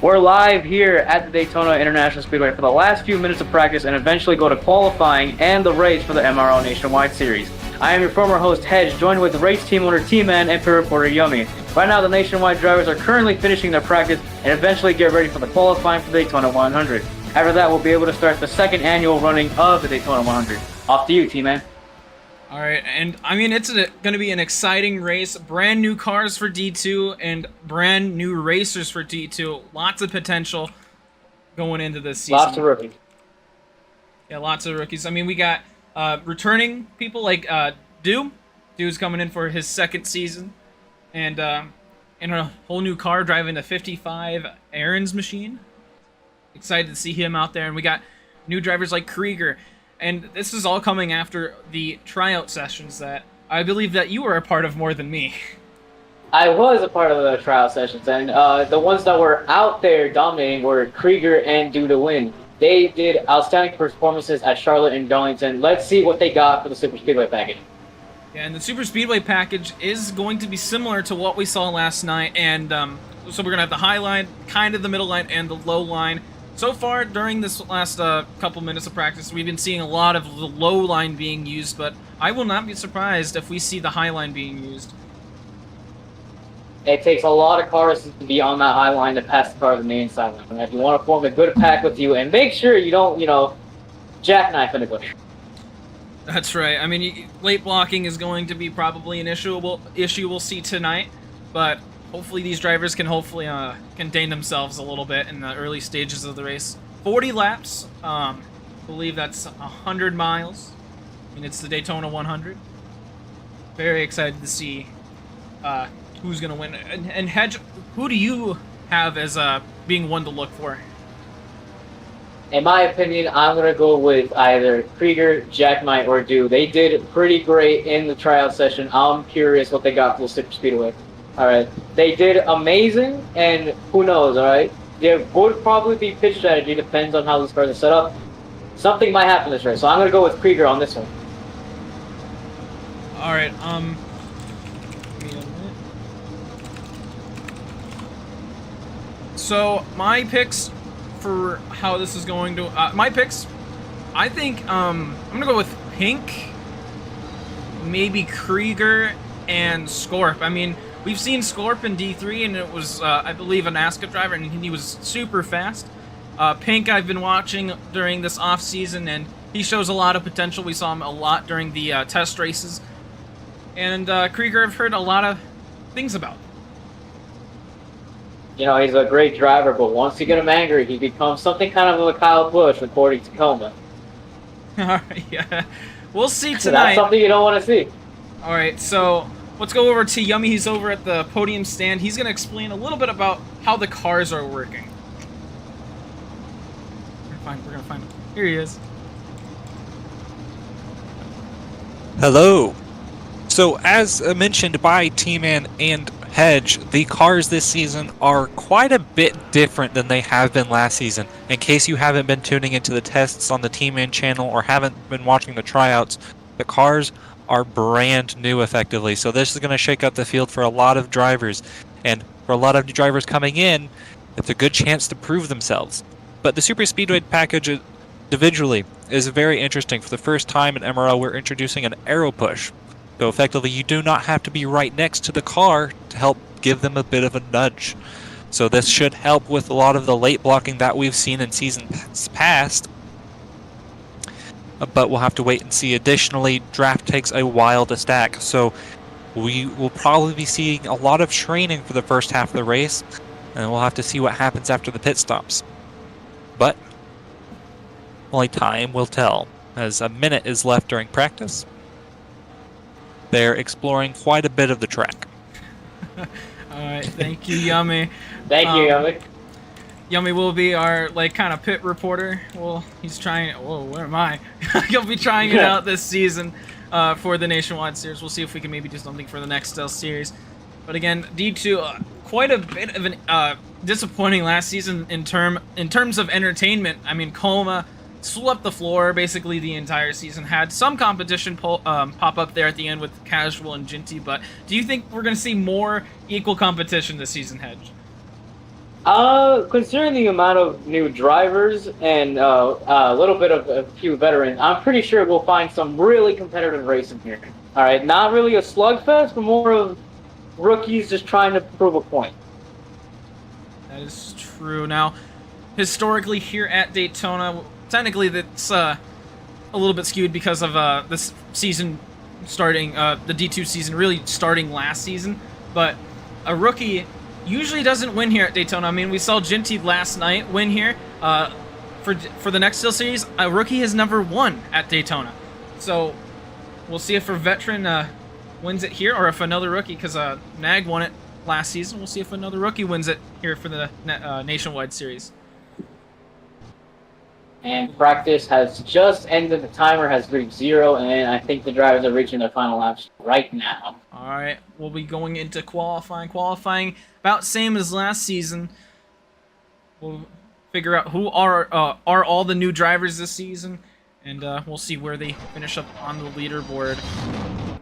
We're live here at the Daytona International Speedway for the last few minutes of practice and eventually go to qualifying and the race for the MRL Nationwide Series. I am your former host, Hedge, joined with race team owner Tman and pit reporter Yummy. Right now, the Nationwide drivers are currently finishing their practice and eventually get ready for the qualifying for the Daytona 100. After that, we'll be able to start the second annual running of the Daytona 100. Off to you, T-Man. All right, and I mean, it's going to be an exciting race. Brand new cars for D2 and brand new racers for D2. Lots of potential going into this season. Lots of rookies. Yeah, lots of rookies. I mean, we got returning people like Dew. Dew's coming in for his second season. And in a whole new car, driving the 55 Aaron's machine. Excited to see him out there. And we got new drivers like Krieger. And this is all coming after the tryout sessions that I believe that you were a part of more than me. I was a part of the tryout sessions, and the ones that were out there dominating were Krieger and Due to Win. They did outstanding performances at Charlotte and Darlington. Let's see what they got for the Super Speedway package. Yeah, and the Super Speedway package is going to be similar to what we saw last night, and so we're going to have the high line, kind of the middle line, and the low line. So far, during this last couple minutes of practice, we've been seeing a lot of the low line being used, but I will not be surprised if we see the high line being used. It takes a lot of cars to be on that high line to pass the car to the inside line. And if you want to form a good pack with you, and make sure you don't, jackknife in the bush. That's right. I mean, late blocking is going to be probably an issue we'll see tonight, but hopefully these drivers can contain themselves a little bit in the early stages of the race. 40 laps, I believe that's 100 miles. I mean, it's the Daytona 100. Very excited to see who's going to win. And Hedge, who do you have as being one to look for? In my opinion, I'm going to go with either Krieger, Jackknife, or Dew. They did pretty great in the tryout session. I'm curious what they got for the Super Speedway. All right, they did amazing, and who knows, all right? There would probably be pitch strategy, depends on how this cars are set up. Something might happen this race, so I'm going to go with Krieger on this one. All right, so my picks for how this is going to, I think I'm going to go with Pink, maybe Krieger, and Scorp. I mean, we've seen Scorp in D3, and it was, I believe, a NASCAR driver, and he was super fast. Pink, I've been watching during this off-season, and he shows a lot of potential. We saw him a lot during the test races. And Krieger, I've heard a lot of things about. He's a great driver, but once you get him angry, he becomes something kind of a Kyle Busch, according to Tacoma. All right, yeah. We'll see tonight. That's something you don't want to see. All right, so let's go over to Yummy. He's over at the podium stand. He's going to explain a little bit about how the cars are working. We're going to find him. Here he is. Hello. So, as mentioned by T-Man and Hedge, the cars this season are quite a bit different than they have been last season. In case you haven't been tuning into the tests on the T-Man channel or haven't been watching the tryouts, the cars are brand new effectively. So this is going to shake up the field for a lot of drivers. And for a lot of drivers coming in, it's a good chance to prove themselves. But the Super Speedway package individually is very interesting. For the first time in MRL, we're introducing an aero push. So effectively, you do not have to be right next to the car to help give them a bit of a nudge. So this should help with a lot of the late blocking that we've seen in seasons past. But we'll have to wait and see. Additionally, draft takes a while to stack. So we will probably be seeing a lot of training for the first half of the race. And we'll have to see what happens after the pit stops. But only time will tell, as a minute is left during practice. They're exploring quite a bit of the track. All right, thank you, Yummy. Thank you, Yummy. Yummy will be our kind of pit reporter. Well, he's trying. Whoa, where am I? He'll be trying it out this season for the Nationwide Series. We'll see if we can maybe do something for the next series. But again, D2 quite a bit of an disappointing last season in terms of entertainment. I mean, Coma swept the floor basically the entire season. Had some competition pop up there at the end with Casual and Ginty, but do you think we're going to see more equal competition this season, Hedge? Considering the amount of new drivers and a little bit of a few veterans, I'm pretty sure we'll find some really competitive racing here. All right, not really a slugfest, but more of rookies just trying to prove a point. That is true. Now, historically here at Daytona, technically that's a little bit skewed because of this season starting, the D2 season really starting last season, but a rookie usually doesn't win here at Daytona. I mean, we saw Ginty last night win here. For the next Steel Series, a rookie has never won at Daytona. So we'll see if a veteran wins it here, or if another rookie, because Nag won it last season. We'll see if another rookie wins it here for the Nationwide Series. And practice has just ended. The timer has reached 0, and I think the drivers are reaching their final laps right now. All right, we'll be going into qualifying. Qualifying about same as last season. We'll figure out who are all the new drivers this season, and we'll see where they finish up on the leaderboard,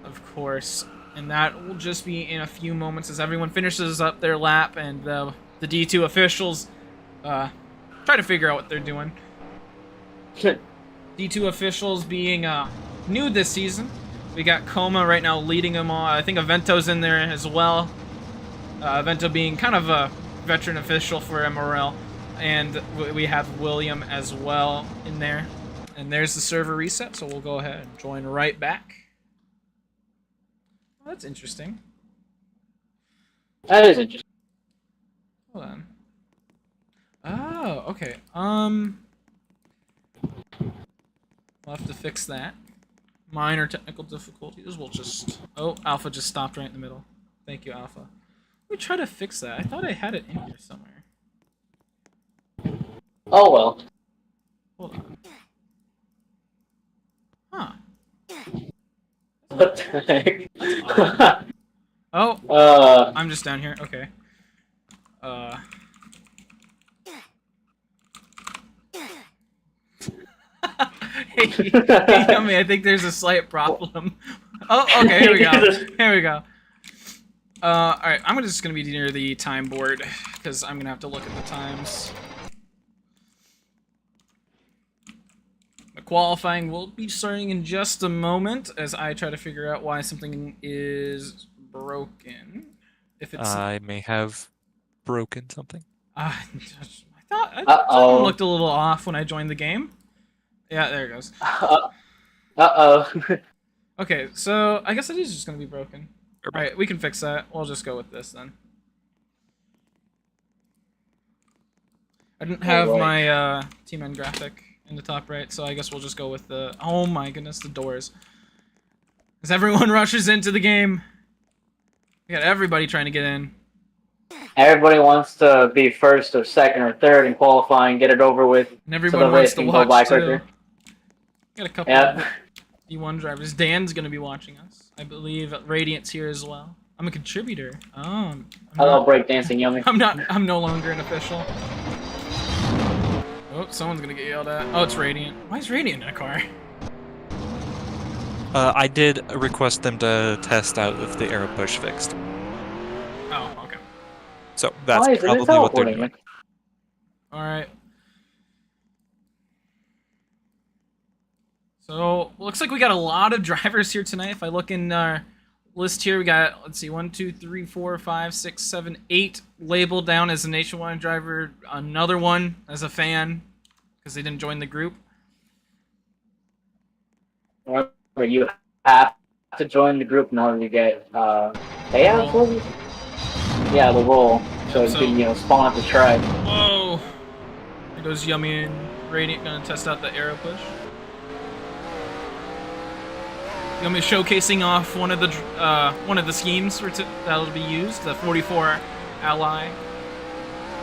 of course. And that will just be in a few moments as everyone finishes up their lap, and the D2 officials try to figure out what they're doing. D2 officials being new this season. We got Coma right now leading them all. I think Avento's in there as well. Avento being kind of a veteran official for MRL. And we have William as well in there. And there's the server reset, so we'll go ahead and join right back. Oh, that's interesting. That is interesting. Hold on. Oh, okay. We'll have to fix that. Minor technical difficulties. We'll just... Oh, Alpha just stopped right in the middle. Thank you, Alpha. Let me try to fix that. I thought I had it in here somewhere. Oh, well. Hold on. Huh. What the heck? Oh, I'm just down here. Okay. Hey, Yummy, I think there's a slight problem. Oh, okay, here we go. Here we go. Alright, I'm just gonna be near the time board, because I'm gonna have to look at the times. The qualifying will be starting in just a moment, as I try to figure out why something is broken. If it's... I may have broken something. I thought something looked a little off when I joined the game. Yeah, there it goes. Uh-oh. Okay, so I guess it is just going to be broken. Alright, we can fix that. We'll just go with this then. I didn't have my Tman graphic in the top right, so I guess we'll just go with the... Oh my goodness, the doors. As everyone rushes into the game. We got everybody trying to get in. Everybody wants to be first or second or third in qualifying, get it over with. And everyone wants to watch too. Got a couple of D1 drivers. Dan's going to be watching us. I believe Radiant's here as well. I'm a contributor. Oh. Hello, breakdancing Yummy. I'm no longer an official. Oh, someone's going to get yelled at. Oh, it's Radiant. Why is Radiant in a car? I did request them to test out if the arrow push fixed. Oh, okay. So that's probably what they're doing. Alright. So, looks like we got a lot of drivers here tonight. If I look in our list here, we got, let's see, 1, 2, 3, 4, 5, 6, 7, 8 labeled down as a Nationwide driver. Another one as a fan, because they didn't join the group. But you have to join the group in order to get payouts. Yeah, the roll, so you can spawn up the tribe. Whoa! There goes Yummy and Radiant gonna test out the arrow push. Yummy showcasing off one of the schemes that'll be used, the 44 Ally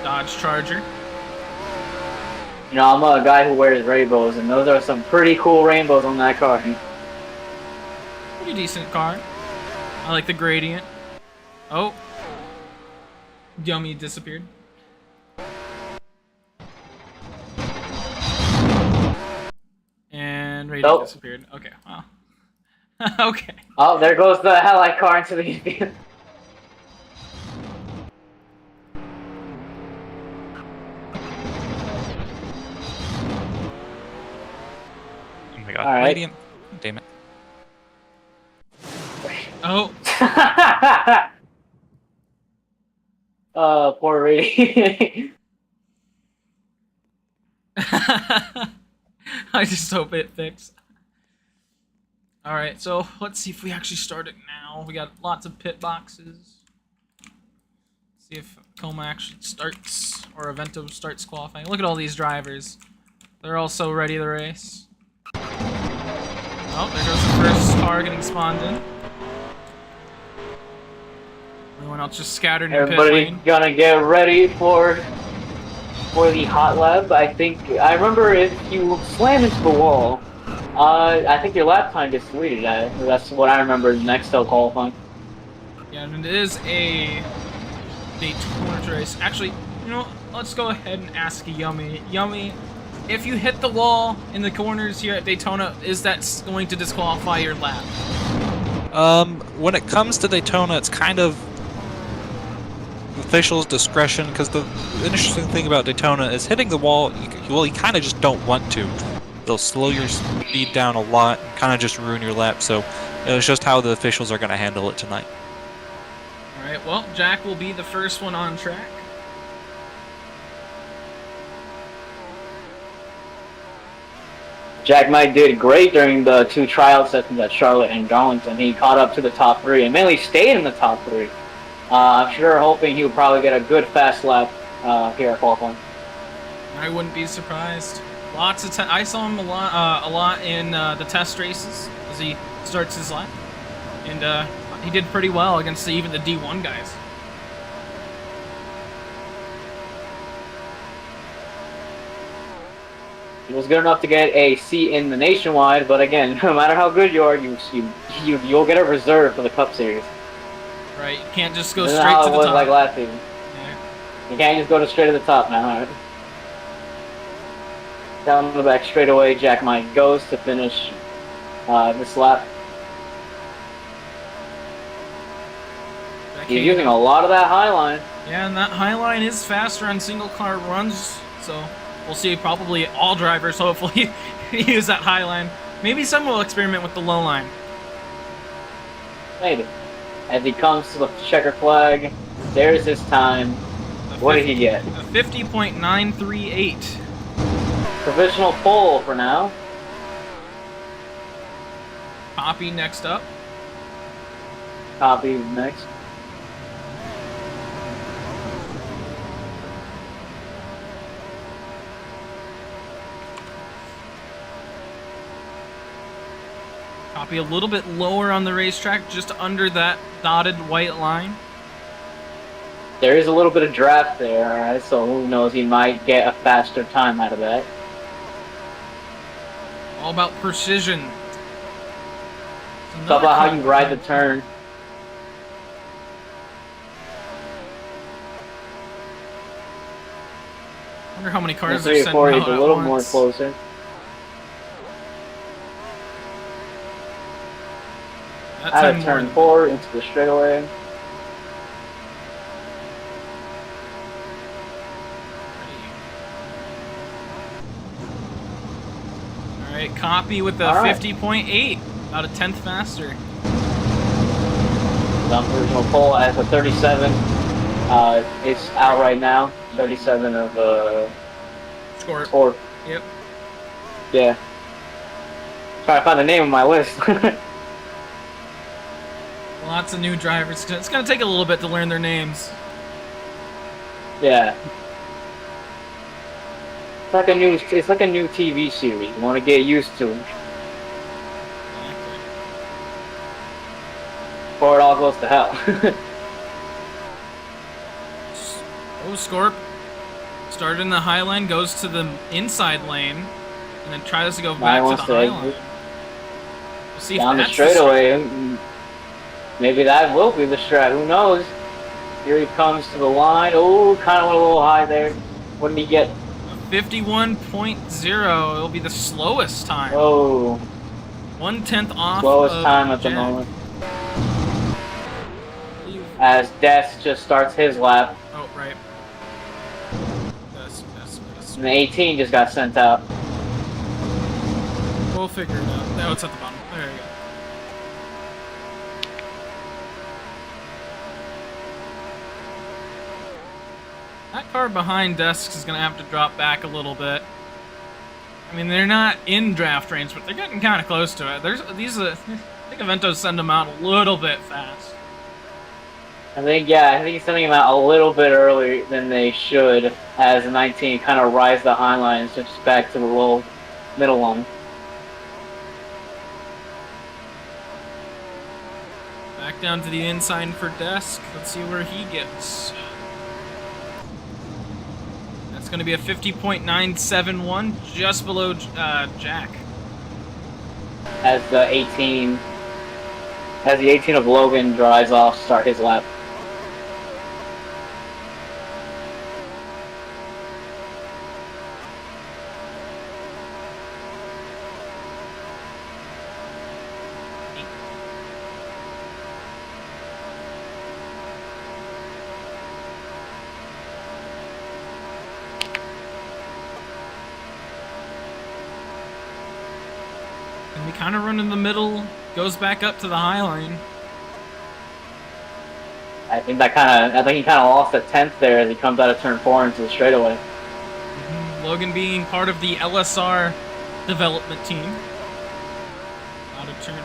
Dodge Charger. You know, I'm a guy who wears rainbows, and those are some pretty cool rainbows on that car. Pretty decent car. I like the gradient. Oh. Yummy disappeared. And Radiant disappeared. Okay, wow. Okay. Oh, there goes the Ally car into the right. Radiant. Damn it. Oh, Poor Radiant. I just hope it fixed. Alright, so let's see if we actually start it now. We got lots of pit boxes. See if Coma actually starts, or Avento starts qualifying. Look at all these drivers. They're all so ready to race. Oh, there goes the first car getting spawned in. Everyone else just scattered in pit Everybody lane. gonna get ready for the hot lap. I remember if you slam into the wall, I think your lap time gets deleted. That's what I remember next to qualifying. Yeah, and it is a Daytona race. Actually, you know, let's go ahead and ask Yummy. Yummy, if you hit the wall in the corners here at Daytona, is that going to disqualify your lap? When it comes to Daytona, it's kind of officials' discretion, because the interesting thing about Daytona is hitting the wall, you kind of just don't want to. They'll slow your speed down a lot and kind of just ruin your lap, so it's just how the officials are going to handle it tonight. Alright, well, Jack will be the first one on track. Jack Mike did great during the 2 trial sessions at Charlotte and Darlington. He caught up to the top 3 and mainly stayed in the top 3. I'm sure hoping he would probably get a good fast lap here at qualifying. I wouldn't be surprised. Lots of I saw him a lot in the test races as he starts his lap, and he did pretty well against even the D1 guys. He was good enough to get a seat in the Nationwide, but again, no matter how good you are, you'll get a reserve for the Cup Series. Right, you can't just go This is straight how to it the was top. like last season. Yeah. You can't just go straight to the top now. All right. Down the back straightaway, Jack Mike goes to finish this lap. He's using a lot of that high line. Yeah, and that high line is faster on single car runs, so we'll see probably all drivers hopefully use that high line. Maybe some will experiment with the low line. Maybe. As he comes to the checker flag, there's his time. What did he get? A 50.938. Provisional pole for now. Poppy next up. Copy next. Poppy a little bit lower on the racetrack, just under that dotted white line. There is a little bit of draft there, alright, so who knows, he might get a faster time out of that. All about precision. It's all about how you ride the turn. Wonder how many cars are 3 or sent 4 out is a at little more once. closer. That Out time of more turn than- 4 into the straightaway. Alright, Copy with the All right. 50.8. About a tenth faster. The original pole at the 37. It's out right now. 37 of Score. score. Yep. Yeah. Trying to find the name of my list. Lots of new drivers. It's gonna take a little bit to learn their names. Yeah. It's like a new TV series. You want to get used to it before it all goes to hell. Oh, Scorp. Started in the high line, goes to the inside lane, and then tries to go back to the high line. We'll see if Down the that's straightaway. Maybe that will be the strat. Who knows? Here he comes to the line. Oh, kind of went a little high there. What did he get? 51.0. It'll be the slowest time. Oh, 1/10 off. slowest of time at the Jack. moment. As Des just starts his lap. Oh, right. Yes. And the 18 just got sent out. We'll figure it out. it's at the bottom. There you go. That car behind Desks is going to have to drop back a little bit. I mean, they're not in draft range, but they're getting kind of close to it. I think Aventos send them out a little bit fast. I think he's sending them out a little bit earlier than they should, as the 19 kind of rise the high line and switches back to the low middle one. Back down to the inside for Desk. Let's see where he gets. That's going to be a 50.971, just below Jack. As the 18 of Logan drives off, start his lap. And we kind of run in the middle, goes back up to the high line. I think he kind of lost a tenth there as he comes out of turn 4 into the straightaway. Logan being part of the LSR development team. Out of turn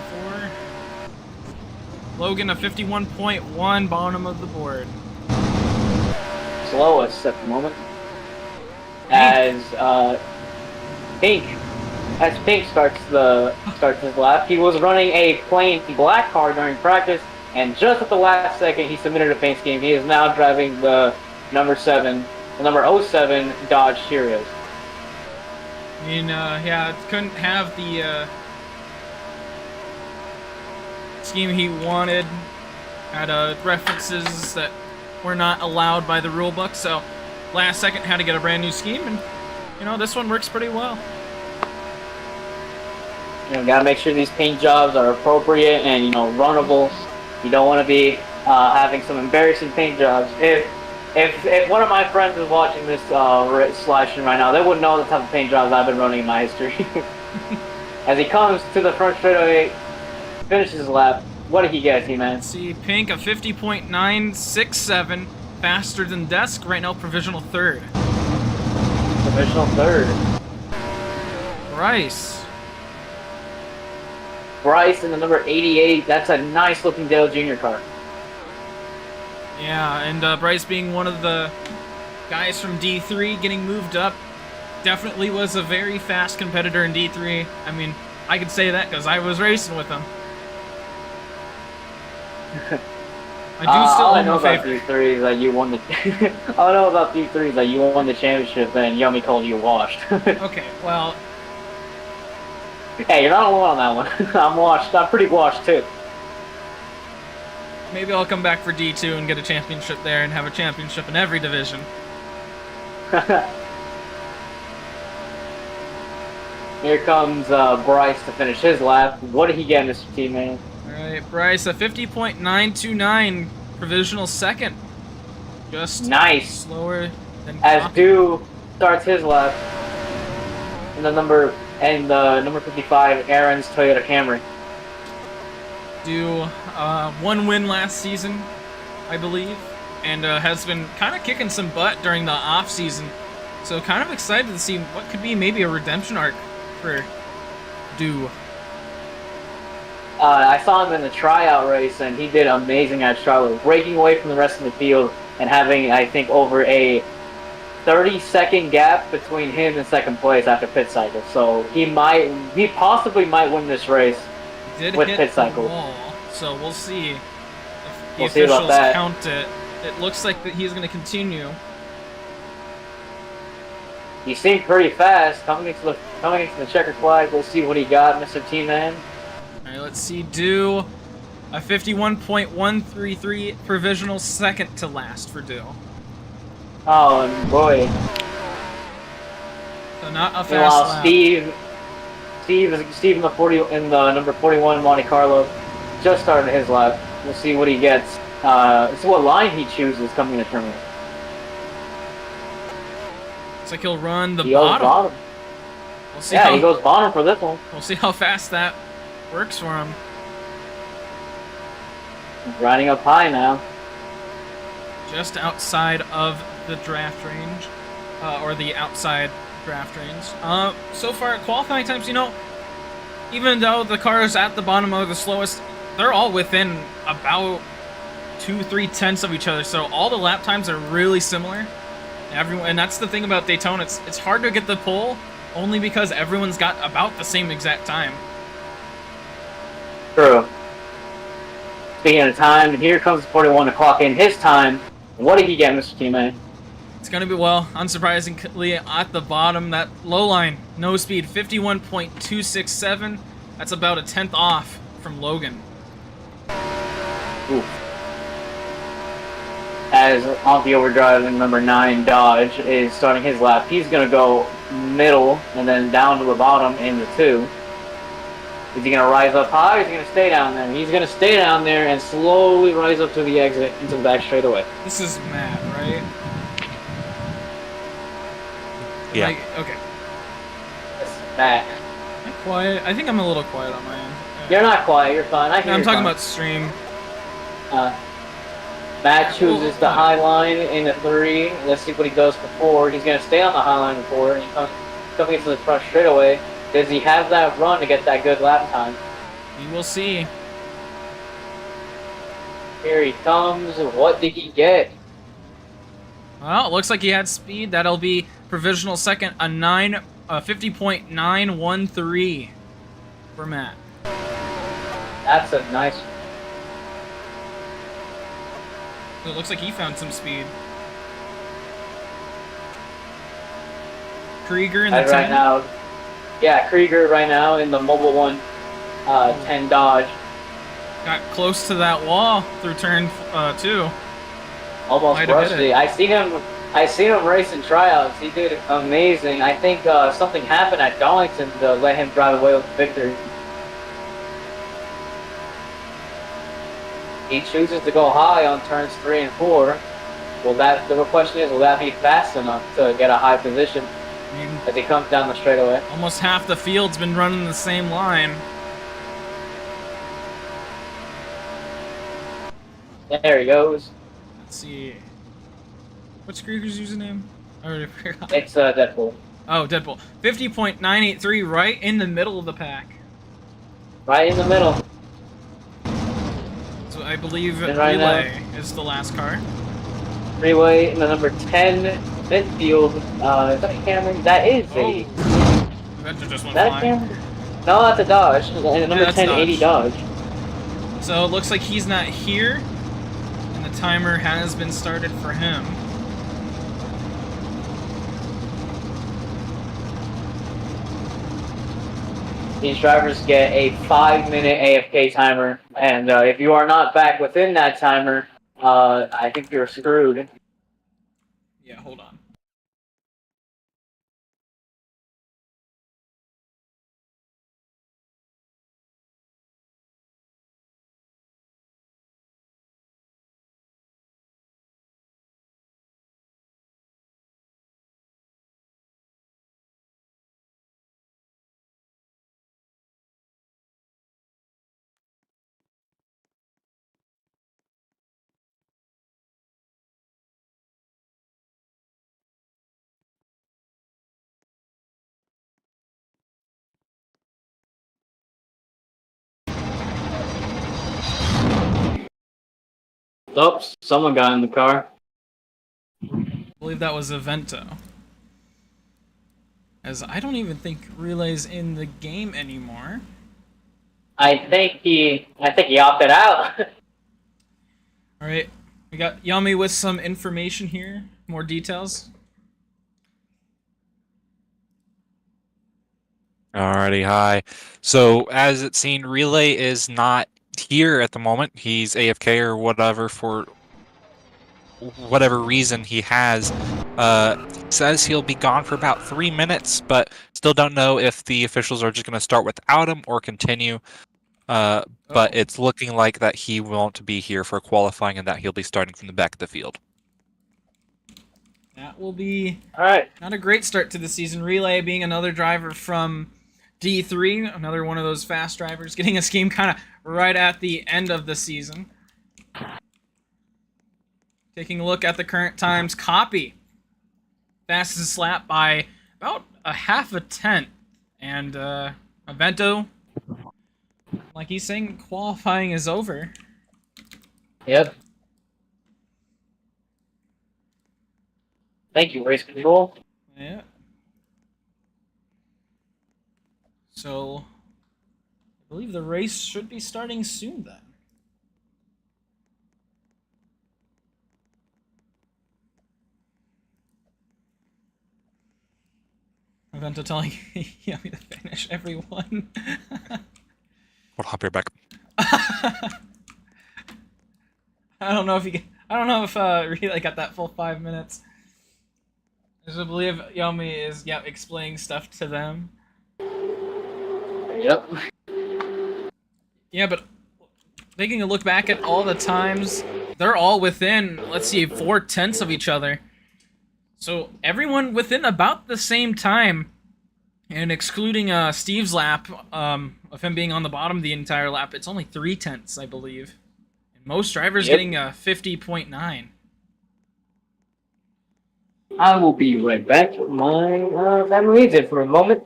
4. Logan a 51.1, bottom of the board. Slowest at the moment. As Pink starts his lap. He was running a plain black car during practice, and just at the last second he submitted a paint scheme. He is now driving the number 07 Dodge Cheerios. I mean, yeah, couldn't have the scheme he wanted. Had references that were not allowed by the rulebook, so last second had to get a brand new scheme, and you know, this one works pretty well. You know, gotta make sure these paint jobs are appropriate and, you know, runnable. You don't want to be having some embarrassing paint jobs. If one of my friends is watching this live stream right now, they wouldn't know the type of paint jobs I've been running in my history. As he comes to the front straightaway, finishes his lap. What did he get, Tman? See, Pink a 50.967, faster than Desk. Right now, provisional third. Provisional third. Bryce in the number 88. That's a nice looking Dale Jr. car. Yeah, and Bryce being one of the guys from D3 getting moved up, definitely was a very fast competitor in D3. I mean, I could say that because I was racing with him. I do still all I own know my about favorite. D3 is that you won the. All I know about D3 is that you won the championship, and Yummy told you washed. Okay, well, Hey, you're not alone on that one. I'm washed. I'm pretty washed too. maybe I'll come back for D2 and get a championship there and have a championship in every division. Here comes Bryce to finish his lap. What did he get, Mr. Tman? Alright, Bryce, a 50.929, provisional second. Just Nice. slower than As Clock. Dew starts his lap. And the number 55, Aaron's Toyota Camry. Do one win last season, I believe, and has been kind of kicking some butt during the off season. So kind of excited to see what could be maybe a redemption arc for Do. I saw him in the tryout race, and he did amazing at Charlotte, breaking away from the rest of the field and having, I think, over a 30-second gap between him and second place after pit cycle. So he possibly might win this race Did with hit pit the cycle. wall, so we'll see if the We'll see about officials that. count it. It looks like that he's going to continue. He seemed pretty fast coming into the checkered flag. We'll see what he got, Mr. T-Man. All right, let's see. Do a 51.133 provisional second to last for Do. Oh, and boy. So not a fast Meanwhile, lap. Steve in the number 41 Monte Carlo just started his lap. We'll see what he gets. See what line he chooses coming to tournament. Looks like he'll run the He goes bottom. bottom. We'll see Yeah, how, he goes bottom for this one. We'll see how fast that Works for him. Riding up high now. Just outside of the draft range, or the outside draft range. So far, qualifying times, you know, even though the cars at the bottom are the slowest, they're all within about 2-3 tenths of each other. So all the lap times are really similar. Everyone, and that's the thing about Daytona. It's hard to get the pole only because everyone's got about the same exact time. True. Speaking of time, here comes 41 to clock in his time. What did he get, Mr. T-Man? It's going to be, well, unsurprisingly, at the bottom, that low line, no speed, 51.267. That's about a tenth off from Logan. Ooh. As on the overdrive in number 9 Dodge is starting his lap, he's going to go middle and then down to the bottom in the 2. Is he going to rise up high or is he going to stay down there? He's going to stay down there and slowly rise up to the exit into the back straightaway. This is Matt, right? Yeah. Okay. That's Matt. Am I quiet? I think I'm a little quiet on my end. You're not quiet, you're fine. I hear I'm you're talking fine. about stream. Matt chooses the high line in the 3. Let's see what he does before. He's going to stay on the high line before. He coming into the front straightaway. Does he have that run to get that good lap time? We will see. Here he comes. What did he get? Well, it looks like he had speed. That'll be provisional second, a 50.913 for Matt. That's a nice. It looks like he found some speed. Krieger in the 10. Right now. Yeah, Krieger right now in the Mobile 1 10 Dodge. Got close to that wall through turn 2. Almost Might have hit rusty. it. I seen him race in tryouts. He did amazing. I think something happened at Darlington to let him drive away with the victory. He chooses to go high on turns 3 and 4. The question is, will that be fast enough to get a high position I mean, as he comes down the straightaway? almost half the field's been running the same line. There he goes. Let's see. What's Krieger's username? I already forgot. It's Deadpool. Oh, Deadpool. 50.983, right in the middle of the pack. Right in the middle. So I believe And right Relay is the last car. Freeway in the number 10 midfield. Is that a Camry? That is a. Adventure just Is went that a flying. Camry? No, that's a Dodge. And the number that's 1080 Dodge. So it looks like he's not here, and the timer has been started for him. These drivers get a 5-minute AFK timer, and if you are not back within that timer, I think you're screwed. Yeah, hold on. Oops, someone got in the car. I believe that was Avento. As I don't even think Relay's in the game anymore. I think he opted out. Alright, we got Yummy with some information here. More details. Alrighty, hi. So, as it's seen, Relay is not here at the moment. He's AFK or whatever for whatever reason he has. Says he'll be gone for about 3 minutes, but still don't know if the officials are just going to start without him or continue. But it's looking like that he won't be here for qualifying and that he'll be starting from the back of the field. That will be All right. not a great start to the season. Relay being another driver from D3, another one of those fast drivers, getting a scheme kind of right at the end of the season. Taking a look at the current times, Copy fastest lap by about a half a tenth, and Avento, like he's saying, qualifying is over. Yep. Thank you, race control. Yeah. So, I believe the race should be starting soon then. Avento telling Yummy to finish everyone. Hold on, be right back. I don't know if Relay got that full 5 minutes. I believe Yummy is explaining stuff to them. Yep. Yeah, but taking a look back at all the times, they're all within, let's see, 4/10 of each other. So everyone within about the same time, and excluding Steve's lap of him being on the bottom the entire lap, it's only 3/10, I believe. And most drivers getting a 50.9. I will be right back. My memory did for a moment.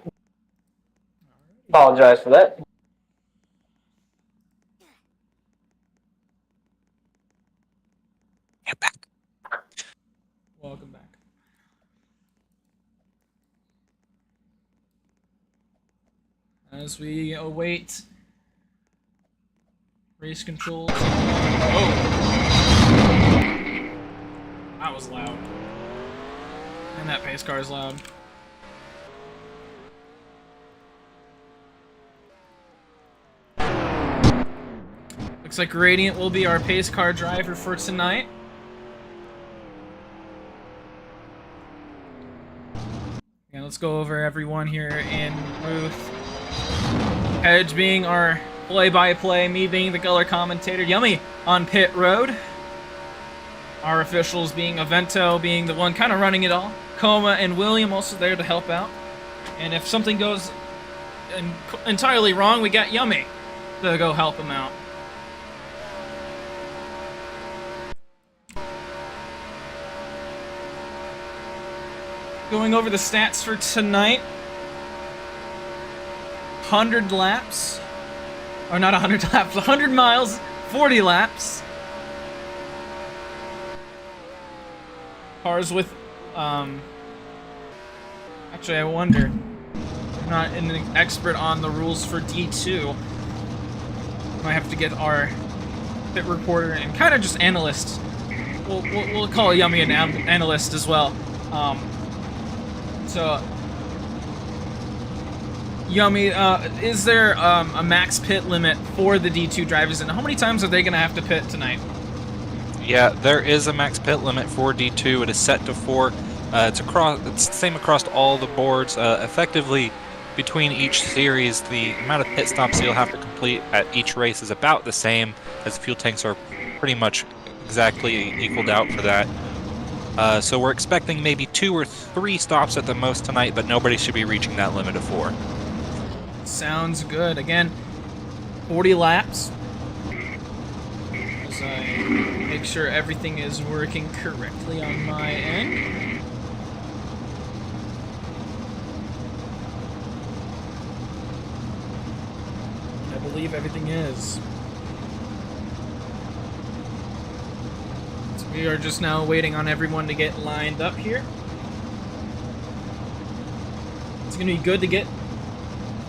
Apologize for that. Get back. Welcome back. As we await race controls. Oh! That was loud. And that pace car is loud. Looks like Radiant will be our pace car driver for tonight. Yeah, let's go over everyone here in Ruth. Hedge being our play-by-play, me being the color commentator, Yummy on pit road. Our officials being Avento, being the one kind of running it all. Coma and William also there to help out. And if something goes entirely wrong, we got Yummy to go help him out. Going over the stats for tonight. 100 laps. Or not 100 laps, 100 miles, 40 laps. Cars with, actually I wonder. I'm not an expert on the rules for D2. Might have to get our pit reporter and kind of just analyst. We'll call Yummy an analyst as well. So, Yummy, is there a max pit limit for the D2 drivers, and how many times are they going to have to pit tonight? Yeah, there is a max pit limit for D2. It is set to 4. It's the same across all the boards. Effectively, between each series, the amount of pit stops you'll have to complete at each race is about the same, as the fuel tanks are pretty much exactly equaled out for that. So we're expecting maybe 2 or 3 stops at the most tonight, but nobody should be reaching that limit of 4. Sounds good. Again, 40 laps. As I make sure everything is working correctly on my end. I believe everything is. So we are just now waiting on everyone to get lined up here. It's going to be good to get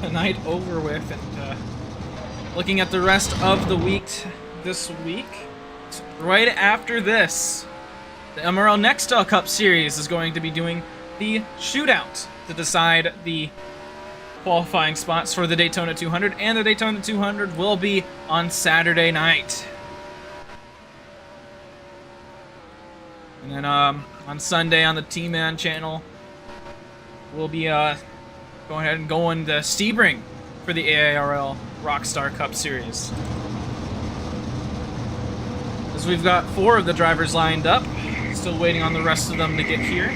a night over with, and looking at the rest of the week this week. Right after this, the MRL Nextel Cup Series is going to be doing the shootout to decide the qualifying spots for the Daytona 200, and the Daytona 200 will be on Saturday night. And then on Sunday on the Tman channel, we'll be going ahead and going to Sebring for the AARL Rockstar Cup Series. As we've got 4 of the drivers lined up, still waiting on the rest of them to get here.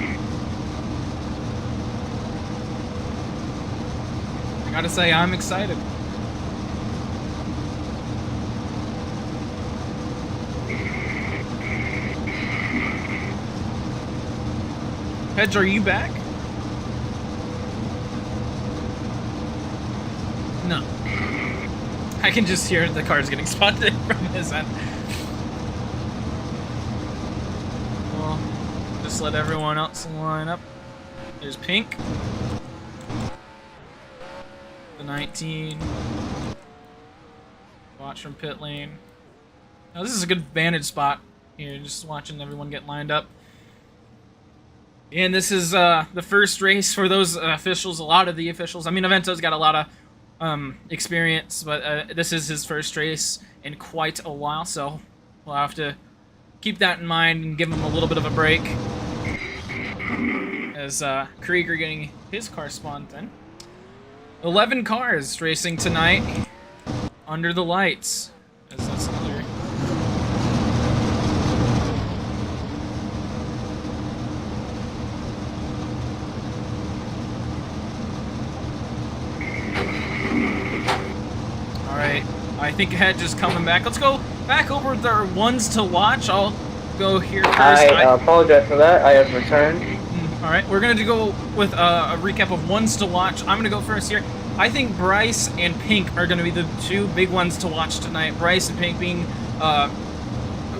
Gotta say, I'm excited. Hedge, are you back? No. I can just hear the cars getting spotted from his end. Well, just let everyone else line up. There's Pink. The 19. Watch from pit lane. Now this is a good vantage spot here, just watching everyone get lined up. And this is the first race for those officials, a lot of the officials. I mean, Avento's got a lot of experience, but this is his first race in quite a while, so we'll have to keep that in mind and give him a little bit of a break. As Krieger getting his car spawned in. 11 cars racing tonight under the lights. As that's another... Alright, I think Hedge is coming back. Let's go back over the ones to watch. I'll go here first. I apologize for that. I have returned. Alright, we're going to go with a recap of ones to watch. I'm going to go first here. I think Bryce and Pink are going to be the two big ones to watch tonight. Bryce and Pink being a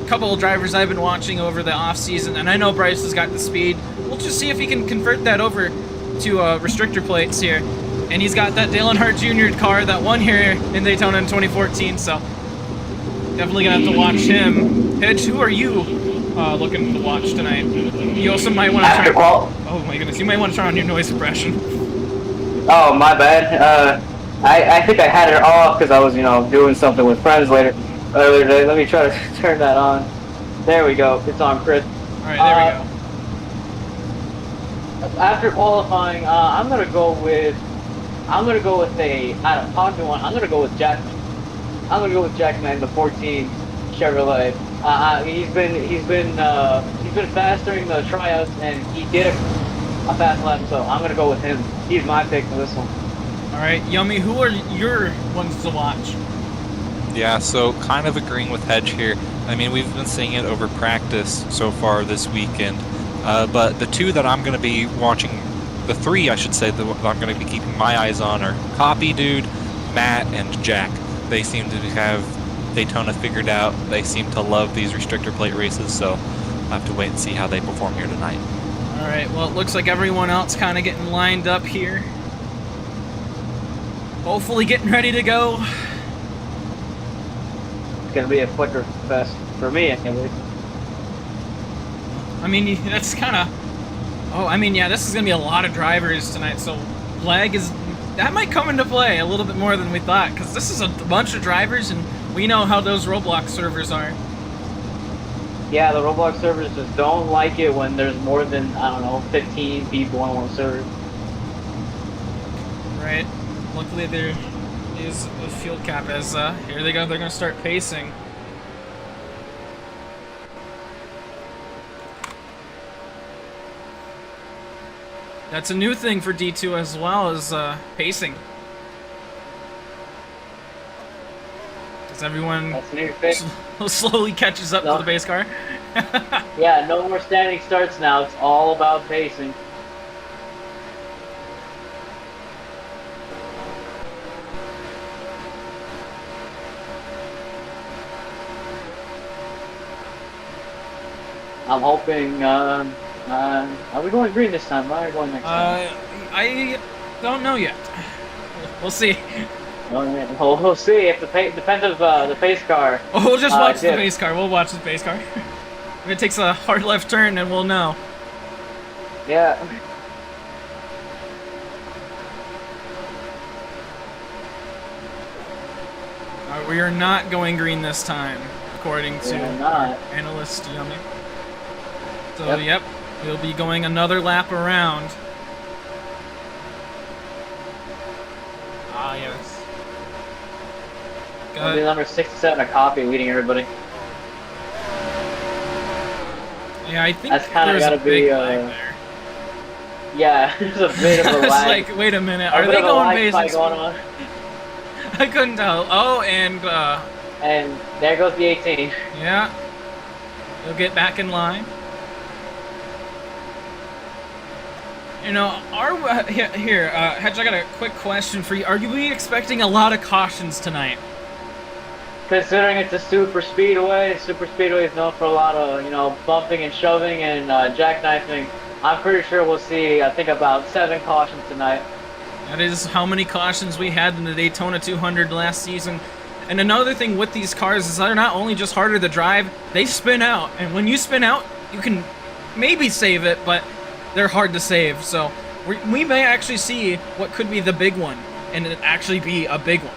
couple of drivers I've been watching over the off-season, and I know Bryce has got the speed. We'll just see if he can convert that over to restrictor plates here. And he's got that Dale Earnhardt Jr. car that won here in Daytona in 2014, so definitely going to have to watch him. Hedge, who are you looking to watch tonight? You also might want to turn... Oh my goodness, you might want to turn on your noise suppression. Oh, my bad. I think I had it off because I was, you know, doing something with friends earlier today. Let me try to turn that on. There we go. It's on, Chris. Alright, there we go. After qualifying, I'm gonna go with a out of pocket one. I'm gonna go with Jackman. I'm gonna go with Jackman, the 14 Chevrolet. He's been fast during the tryouts, and he did a fast lap, so I'm gonna go with him. He's my pick for this one. All right, Yummy, who are your ones to watch? Yeah, so kind of agreeing with Hedge here. I mean, we've been seeing it over practice so far this weekend, but the two that I'm going to be watching, the three I should say that I'm going to be keeping my eyes on are Copy Dude, Matt, and Jack. They seem to have Daytona figured out. They seem to love these restrictor plate races, so I'll have to wait and see how they perform here tonight. All right, well, it looks like everyone else kind of getting lined up here. Hopefully getting ready to go. It's going to be a flicker fest for me, I can't believe. I mean, that's kind of... Oh, I mean, yeah, this is going to be a lot of drivers tonight, so lag is... That might come into play a little bit more than we thought, because this is a bunch of drivers, and we know how those Roblox servers are. Yeah, the Roblox servers just don't like it when there's more than, I don't know, 15 people on one server. Right. Luckily there is a fuel cap as, here they go, they're going to start pacing. That's a new thing for D2 as well, as pacing. As everyone That's a new thing. slowly catches up to the base car. Yeah, no more standing starts now. It's all about pacing. I'm hoping, are we going green this time? Why are we going next time? I don't know yet. We'll see. We'll see. If depends of the pace car. Oh, we'll just watch the pace car. We'll watch the pace car. If it takes a hard left turn, then we'll know. Yeah. We are not going green this time, according to analyst Yummy. So, yep, we'll be going another lap around. Ah, yes. It'll be number 67 a copy leading everybody. Yeah, I think that's kind of got to be. lag there. Yeah, there's a bit of a It's lag. like, wait a minute, A are bit they of a going lag basic spike going speed? on. I couldn't tell. Oh, and And there goes the 18. yeah, they'll get back in line. You know, Hedge, I got a quick question for you. Are we expecting a lot of cautions tonight? Considering it's a super speedway is known for a lot of, bumping and shoving and jackknifing. I'm pretty sure we'll see, I think, about 7 cautions tonight. That is how many cautions we had in the Daytona 200 last season. And another thing with these cars is they're not only just harder to drive, they spin out. And when you spin out, you can maybe save it, but they're hard to save. So we may actually see what could be the big one, and it actually be a big one.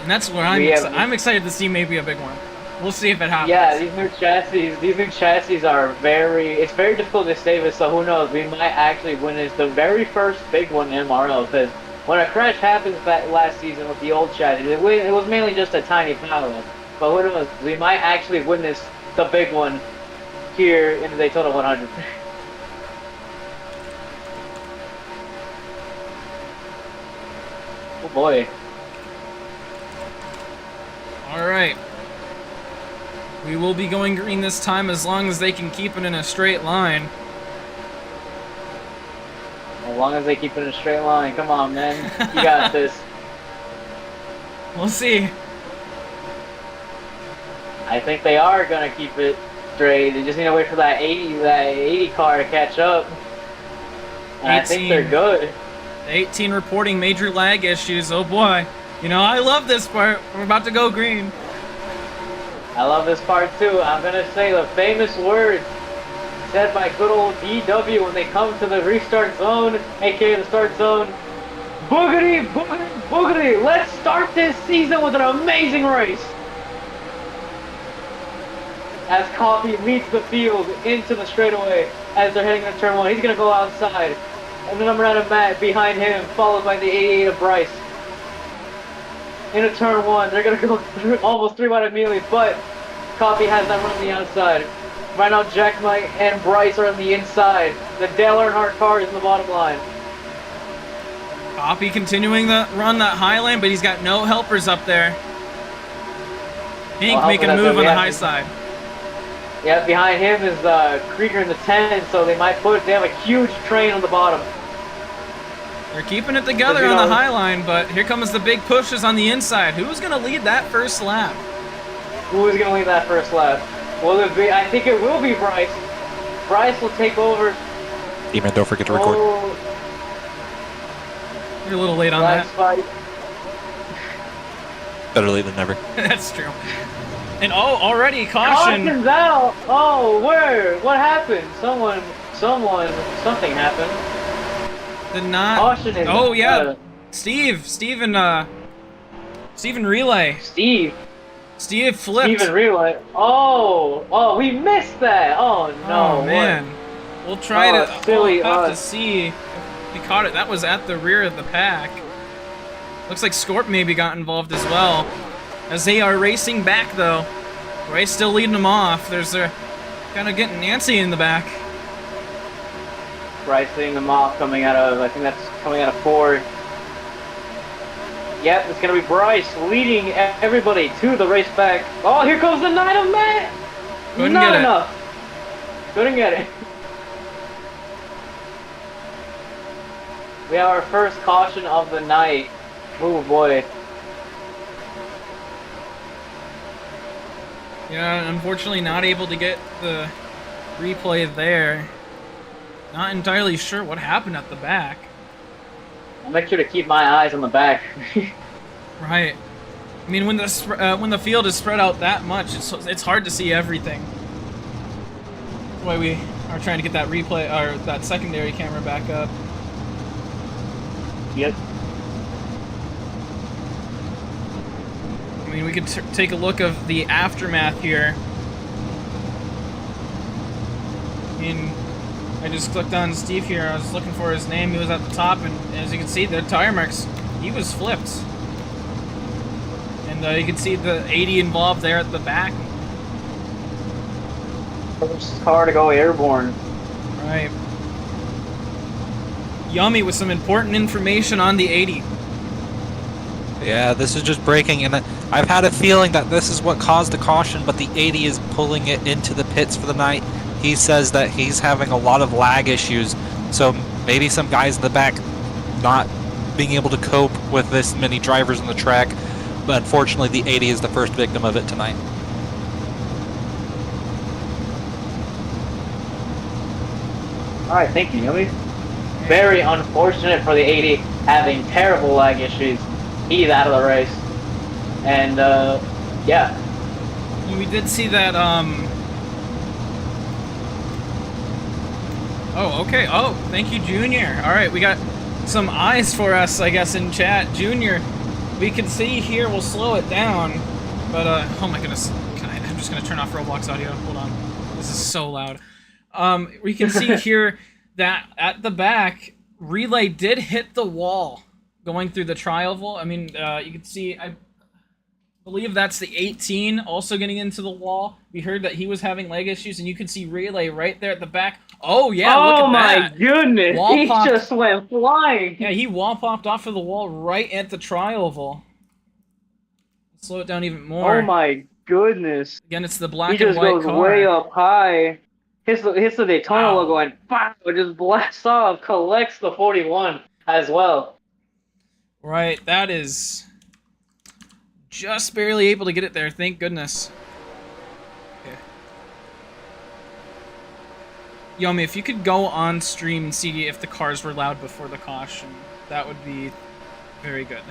And that's where I'm excited to see maybe a big one. We'll see if it happens. Yeah, these new chassis are it's very difficult to save it, so who knows, we might actually witness the very first big one in MRL, because when a crash happens back last season with the old chassis, it was mainly just a tiny power-up, but who knows, we might actually witness the big one here in the Daytona 100. Oh boy. Alright. We will be going green this time as long as they can keep it in a straight line. As long as they keep it in a straight line. Come on, man. You got this. We'll see. I think they are going to keep it straight. They just need to wait for that 80 car to catch up. And I think they're good. 18 reporting major lag issues. Oh boy. You know, I love this part. We're about to go green. I love this part too. I'm going to say the famous words said by good old DW when they come to the restart zone, aka the start zone. Boogity, boogity, boogity. Let's start this season with an amazing race. As Coffee leads the field into the straightaway as they're heading into turn 1. He's going to go outside. And the number 9 of Matt behind him, followed by the 88 of Bryce. Into turn 1, they're going to go through almost 3 wide immediately, but Coffee has that run on the outside. Right now, Jack Knight and Bryce are on the inside. The Dale Earnhardt car is in the bottom line. Coffee continuing the run that high line, but he's got no helpers up there. Hank making a move on the high side. Yeah, behind him is Krieger in the 10, so they have a huge train on the bottom. They're keeping it together on the high line, but here comes the big pushes on the inside. Who's going to lead that first lap? Who is going to lead that first lap? Will it be? I think it will be Bryce. Bryce will take over. Tman, don't forget to record. You're a little late on that. Fight. Better late than never. That's true. And already caution. Caution's out. Oh, where? What happened? Something happened. Did not. Caution is. Oh yeah, Steven Relay. Steve flipped. Steven Relay. Oh, we missed that. Oh no. Oh man. What? We'll try to. Silly we'll have to see if we caught it. That was at the rear of the pack. Looks like Scorp maybe got involved as well. As they are racing back though. Bryce still leading them off. There's kind of getting Nancy in the back. Bryce leading them off coming out of 4. Yep, it's going to be Bryce leading everybody to the race back. Oh, here comes the 9 of Matt! Not enough. Couldn't get it. We have our first caution of the night. Oh boy. Yeah, unfortunately not able to get the replay there. Not entirely sure what happened at the back. I'll make sure to keep my eyes on the back. Right. I mean, when the field is spread out that much, it's hard to see everything. That's why we are trying to get that replay or that secondary camera back up. Yep. I mean, we could take a look of the aftermath here. I mean, I just clicked on Steve here. I was looking for his name. He was at the top, and as you can see, the tire marks, he was flipped. And you can see the 80 involved there at the back. First car to go airborne. Right. Yummy with some important information on the 80. Yeah, this is just breaking, and I've had a feeling that this is what caused the caution, but the 80 is pulling it into the pits for the night. He says that he's having a lot of lag issues, so maybe some guys in the back not being able to cope with this many drivers on the track, but unfortunately the 80 is the first victim of it tonight. Alright, thank you, Yumi. Very unfortunate for the 80 having terrible lag issues. He's out of the race. And, yeah. We did see that, Oh, okay. Oh, thank you, Junior. Alright, we got some eyes for us, I guess, in chat. Junior, we can see here, we'll slow it down. But, oh my goodness. I'm just gonna turn off Roblox audio. Hold on. This is so loud. We can see here that at the back, Relay did hit the wall going through the tri-oval. I mean, you can see, I believe that's the 18 also getting into the wall. We heard that he was having leg issues, and you can see Relay right there at the back. Oh, yeah, look at that. Oh, my goodness. Wall He popped. just went flying. Yeah, he wall popped off of the wall right at the tri-oval. Slow it down even more. Oh, my goodness. Again, it's the black He and just white goes car. way up high. Hits the Daytona Wow. logo and wow, it just blasts off, collects the 41 as well. Right, that is just barely able to get it there, thank goodness. Okay. Yomi, if you could go on stream and see if the cars were loud before the caution, that would be very good.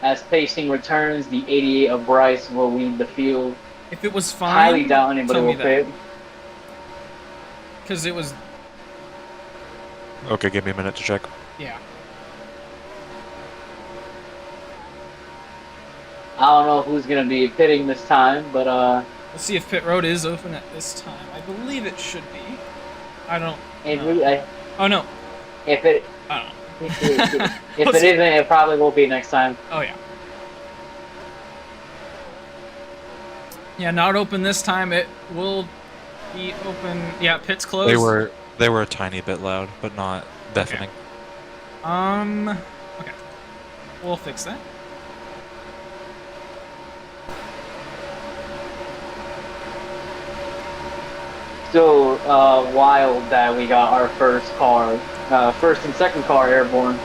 As pacing returns, the 88 of Bryce will lead the field. If it was fine, Highly doubt anybody tell me will pit. because it was, Okay, give me a minute to check. yeah. I don't know who's going to be pitting this time, but Let's see if pit road is open at this time. I believe it should be. I don't know. Oh no. If it I don't know. if it isn't, it probably will be next time. Oh yeah. Yeah, not open this time. It will be open. Yeah, pit's closed. They were a tiny bit loud, but not deafening. Okay. We'll fix that. So wild that we got our first and second car airborne.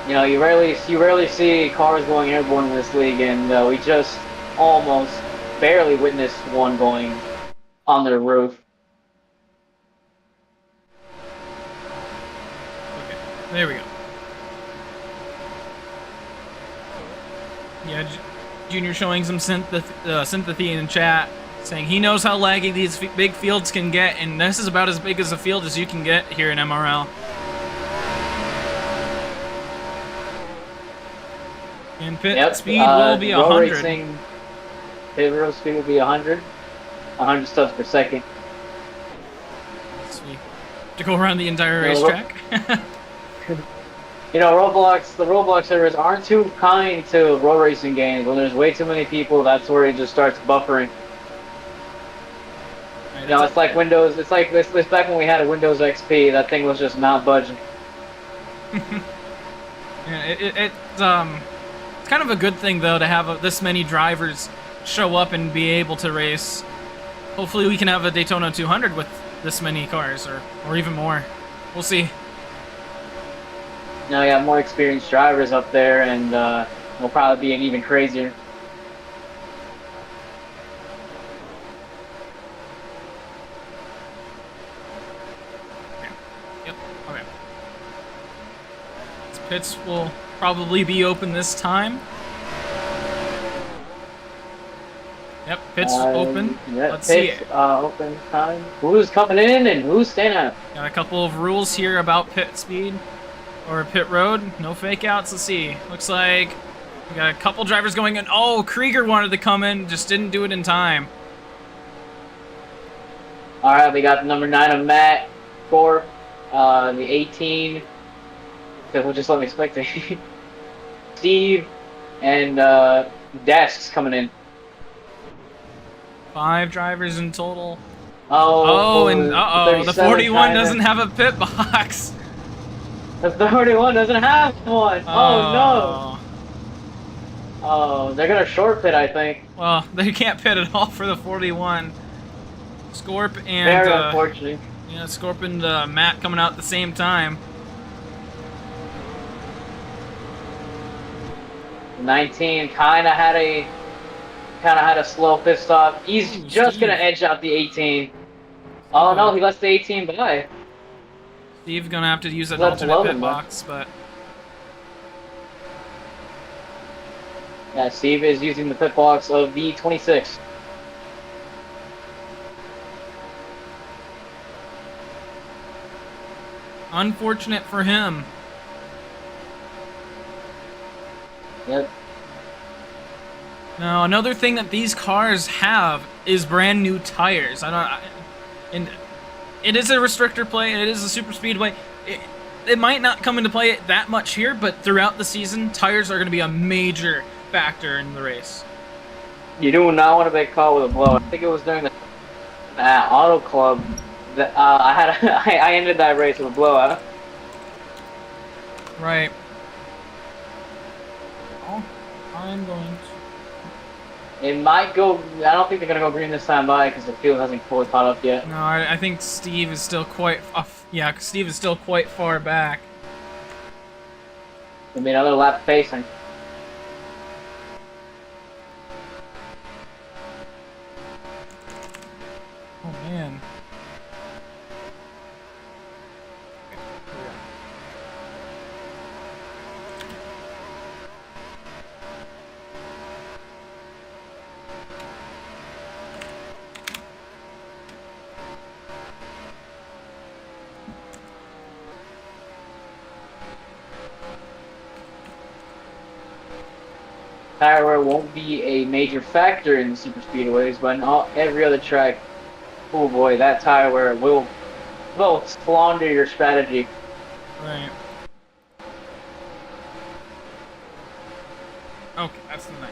You know, you rarely see cars going airborne in this league, and we just almost barely witnessed one going on their roof. Okay, there we go. Yeah, Junior showing some sympathy in chat, saying he knows how laggy these big fields can get, and this is about as big as a field as you can get here in MRL. And pit speed will be 100. Pit road speed will be 100. 100 steps per second. Sweet. To go around the entire racetrack. You know, the Roblox servers aren't too kind to road racing games. When there's way too many people, that's where it just starts buffering. Right, You know, it's like Windows. It's like this back when we had a Windows XP. That thing was just not budging. Yeah, it's kind of a good thing though to have this many drivers show up and be able to race. Hopefully we can have a Daytona 200 with this many cars, or even more. We'll see. You know, you have more experienced drivers up there, and it'll probably be an even crazier. Yep. Okay. These pits will probably be open this time. Yep, pits open. Yeah, Let's see pits, it. Open time. Who's coming in and who's staying out? Got a couple of rules here about pit speed or pit road. No fake outs. Let's see. Looks like we got a couple drivers going in. Oh, Krieger wanted to come in, just didn't do it in time. All right, we got the number 9 of Matt, Gorp, the 18. We'll just let me spectate. Steve and Desks coming in. 5 drivers in total. Oh, and the 37 41 kinda. doesn't have a pit box. The 31 doesn't have one. Oh no. Oh. Oh, they're gonna short pit, I think. Well, they can't pit at all for the 41. Scorp and Very unfortunate. yeah, Scorp and Matt coming out at the same time. 19 kind of had a slow pit stop. He's just gonna edge out the 18. Oh no, he lets the 18 by. Steve's gonna have to use an That's alternate low, pit man. box, but Yeah, Steve is using the pit box of the 26. unfortunate for him. Yep. Now, another thing that these cars have is brand new tires. And it is a restrictor plate. It is a super speedway. It might not come into play that much here, but throughout the season, tires are going to be a major factor in the race. You do not want to make a call with a blowout. I think it was during the Auto Club that I ended that race with a blowout. Right. Oh, I'm going to... It might go. I don't think they're gonna go green this time by because the field hasn't fully caught up yet. No, I think Steve is still quite... yeah, Steve is still quite far back. It'll be another lap facing. Oh, man. Tire wear won't be a major factor in the super speedways, but in every other track, oh boy, that tire wear will squander your strategy. Right. Okay, that's the night.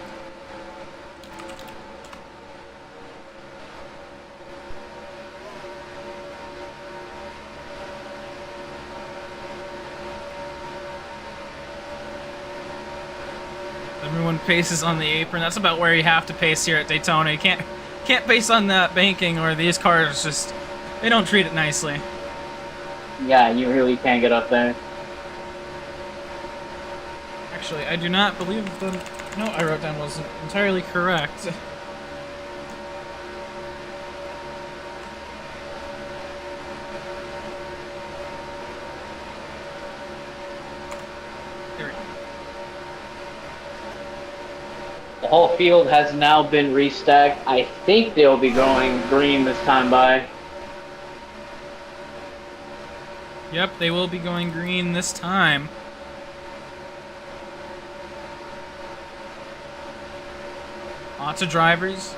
Everyone paces on the apron. That's about where you have to pace here at Daytona. You can't pace on that banking, or these cars just, they don't treat it nicely. Yeah, you really can't get up there. Actually, I do not believe the note I wrote down wasn't entirely correct. There we go. The whole field has now been restacked. I think they'll be going green this time by. Yep, they will be going green this time. Lots of drivers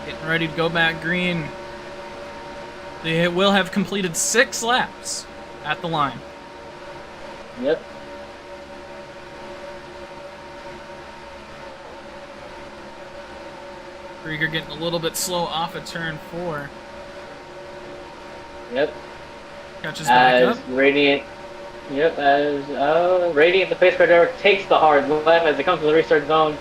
getting ready to go back green. They will have completed 6 laps at the line. Yep. Krieger getting a little bit slow off of turn 4. Yep. Catches back up. Radiant. Yep, as Radiant, the pace car driver, takes the hard left as it comes to the restart zone.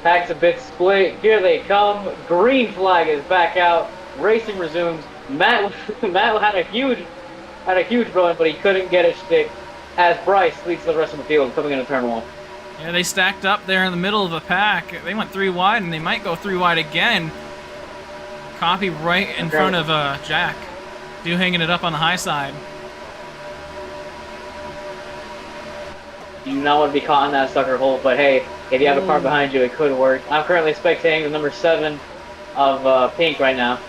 Packs a bit split. Here they come. Green flag is back out. Racing resumes. Matt had a huge run, but he couldn't get it stick as Bryce leads the rest of the field coming into turn 1. Yeah, they stacked up there in the middle of the pack. They went 3 wide, and they might go 3 wide again. Copy right in front of Jack. Dude hanging it up on the high side. You do not want to be caught in that sucker hole, but hey, if you have a car behind you, it could work. I'm currently spectating the number 7 of Pink right now.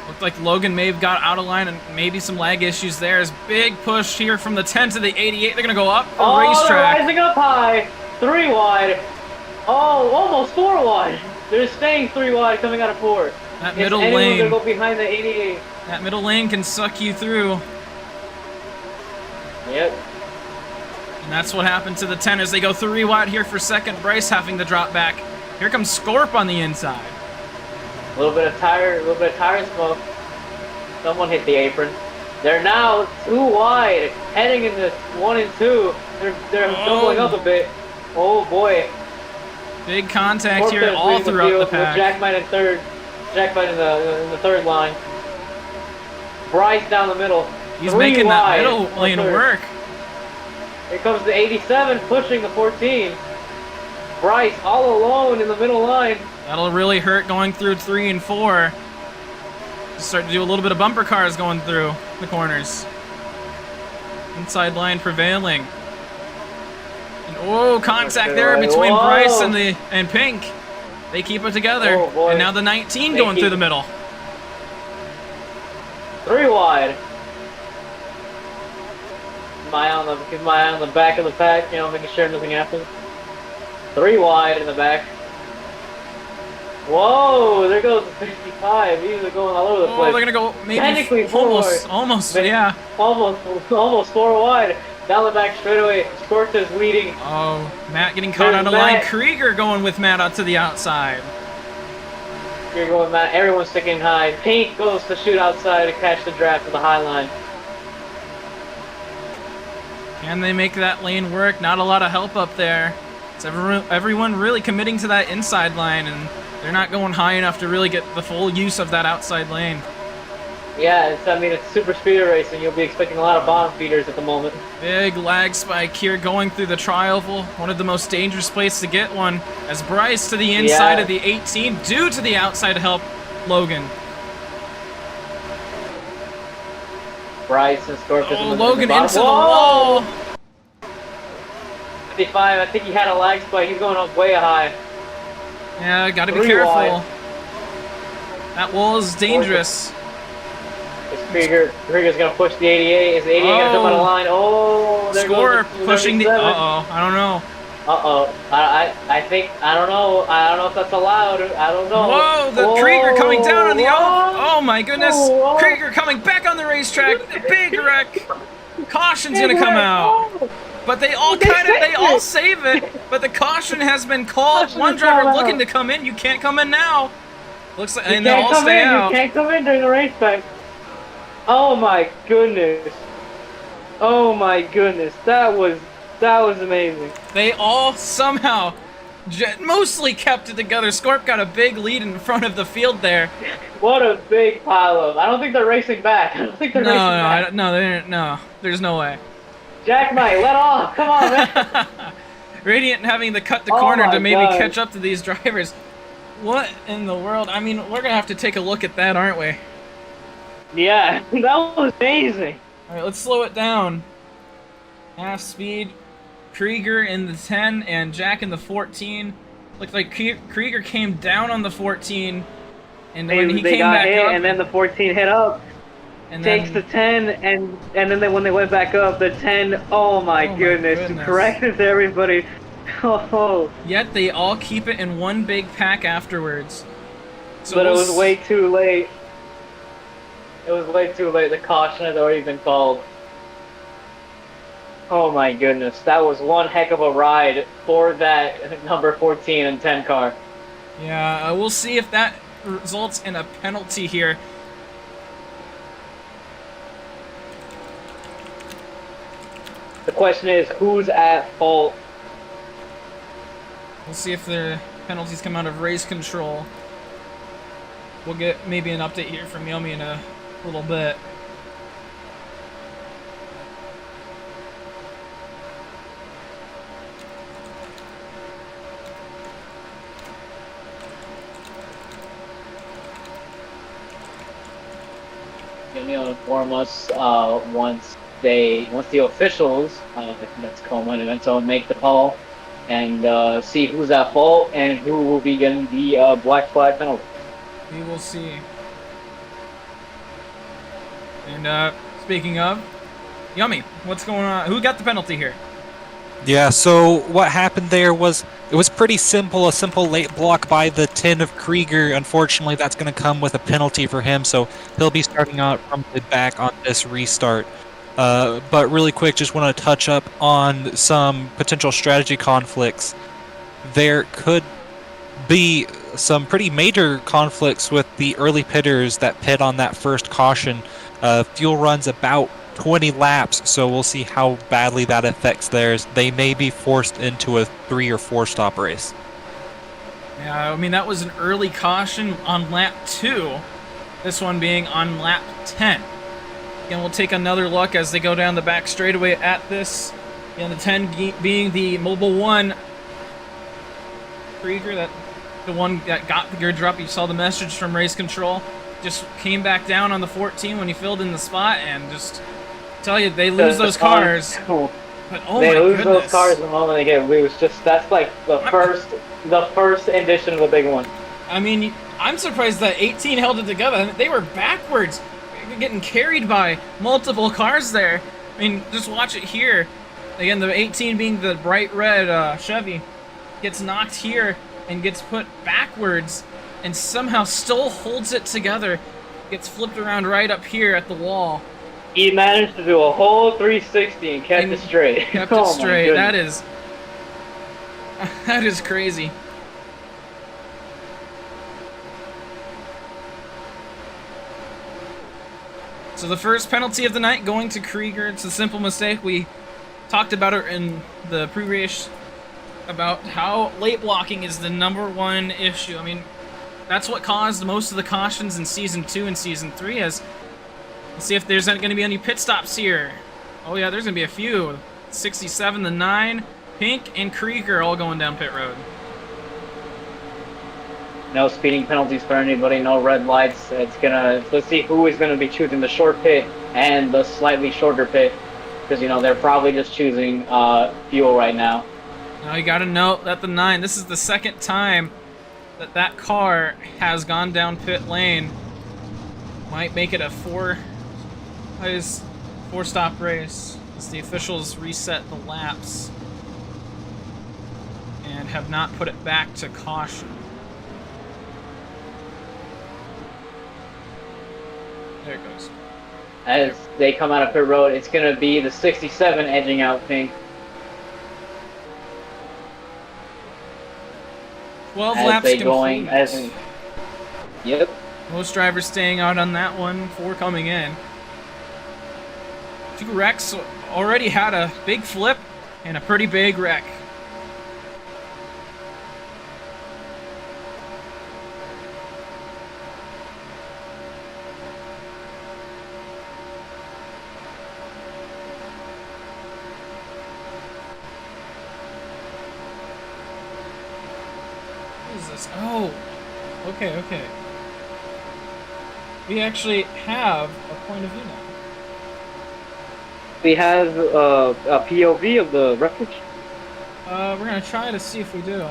Looked like Logan may have got out of line and maybe some lag issues there. Is big push here from the 10 to the 88. They're going to go up the racetrack. They're rising up high. 3 wide. Oh, almost 4 wide. They're staying 3 wide coming out of 4. That middle lane. Going to go behind the 88. That middle lane can suck you through. Yep. And that's what happened to the 10 as they go 3 wide here for second. Bryce having to drop back. Here comes Scorp on the inside. A little bit of tire smoke. Someone hit the apron. They're now 2 wide, heading into 1 and 2. They're doubling up a bit. Oh boy. Big contact Cortez here all leading throughout the field with pack. Jack Knight in third. Jack Knight in the third line. Bryce down the middle. He's 3 making that wide middle on lane third. work. Here comes the 87 pushing the 14. Bryce all alone in the middle line. That'll really hurt going through 3 and 4. Start to do a little bit of bumper cars going through the corners. Inside line prevailing. And, oh, contact there between Bryce and Pink. They keep it together. Oh, boy. And now the 19 going through the middle. 3 wide. Keep my eye on the back of the pack, you know, making sure nothing happens. 3 wide in the back. Whoa, there goes the 55. These are going all over the place. Oh, they're gonna go maybe Technically almost, yeah. Almost 4 wide. Down the back straightaway. Cortez leading. Oh, Matt getting caught out of line. Krieger going with Matt out to the outside. You're going Matt. Everyone's sticking high. Pink goes to shoot outside to catch the draft of the high line. Can they make that lane work? Not a lot of help up there. It's everyone really committing to that inside line, and they're not going high enough to really get the full use of that outside lane. Yeah, it's super speeder racing. You'll be expecting a lot of bottom feeders at the moment. Big lag spike here going through the tri-oval. One of the most dangerous places to get one, as Bryce to the inside of the 18 due to the outside help Logan. Bryce and Scorpius. Oh, Logan into the wall. 55, I think he had a lag spike. He's going up way high. Yeah, gotta be 3 careful. wide. That wall is dangerous. Krieger's gonna push the 88. Is the 88 gonna come out of line? Oh, there Score goes the pushing the. 77. I don't know. I don't know if that's allowed. I don't know. Whoa, the Krieger coming down on the oh my goodness. Krieger coming back on the racetrack. Big wreck. Caution's gonna come out. But they all save it. But the caution has been called. One driver looking to come in. You can't come in now. Looks like, and they'll all stay out. You can't come in during the race back. Oh my goodness. Oh my goodness. That was amazing. They all somehow mostly kept it together. Scorp got a big lead in front of the field there. What a big pile of. I don't think they're racing back. I don't think they're racing back. No, there's no way. Jack Knight, let off. Come on, man. Radiant having to cut the corner to maybe catch up to these drivers. What in the world? I mean, we're going to have to take a look at that, aren't we? Yeah, that was amazing. All right, let's slow it down. Half speed. Krieger in the 10 and Jack in the 14. Looked like Krieger came down on the 14. And when he came back up, and then the 14 hit up. And takes the 10, and then when they went back up, the 10, oh my goodness, corrected to everybody. Oh. Yet they all keep it in one big pack afterwards. So but it was way too late. It was way too late. The caution had already been called. Oh my goodness, that was one heck of a ride for that number 14 and 10 car. Yeah, we'll see if that results in a penalty here. The question is, who's at fault? We'll see if the penalties come out of race control. We'll get maybe an update here from Yomi in a little bit. Yomi will inform us once the officials, that's Coleman and Vento, make the call and see who's at fault and who will be getting the black flag penalty. We will see. And speaking of, Yummy, what's going on? Who got the penalty here? Yeah, so what happened there was, it was pretty simple, a simple late block by the 10 of Krieger. Unfortunately, that's going to come with a penalty for him, so he'll be starting out from the back on this restart. But really quick, just want to touch up on some potential strategy conflicts. There could be some pretty major conflicts with the early pitters that pit on that first caution. Fuel runs about 20 laps, so we'll see how badly that affects theirs. They may be forced into a 3 or 4 stop race. Yeah, I mean, that was an early caution on lap 2. This one being on lap 10. Again, we'll take another look as they go down the back straightaway at this. And the 10 being the Mobile 1 Krieger, the one that got the gear drop. You saw the message from Race Control. Just came back down on the 14 when he filled in the spot, and just tell you, they lose those cars. But oh they my lose goodness. those cars the moment they get loose. That's like the first edition of the big one. I mean, I'm surprised that 18 held it together. They were backwards, getting carried by multiple cars there. I mean, just watch it here. Again, the 18 being the bright red Chevy gets knocked here and gets put backwards and somehow still holds it together. Gets flipped around right up here at the wall. He managed to do a whole 360 and kept it straight. Kept it straight. That is crazy. So the first penalty of the night going to Krieger. It's a simple mistake. We talked about it in the pre-race about how late blocking is the #1 issue. I mean, that's what caused most of the cautions in Season 2 and Season 3. Let's see if there's going to be any pit stops here. Oh yeah, there's going to be a few. 67, the 9, Pink, and Krieger all going down pit road. No speeding penalties for anybody, no red lights. Let's see who is gonna be choosing the short pit and the slightly shorter pit, because they're probably just choosing fuel right now. Now you gotta note that the 9, this is the second time that car has gone down pit lane. Might make it a 4-stop race as the officials reset the laps and have not put it back to caution. There it goes. As they come out of pit road, it's going to be the 67 edging out Pink. 12 laps complete. Yep. Most drivers staying out on that one, 4 coming in. 2 wrecks already had a big flip and a pretty big wreck. Oh, okay. We actually have a point of view now. We have a POV of the wreckage. We're gonna try to see if we do.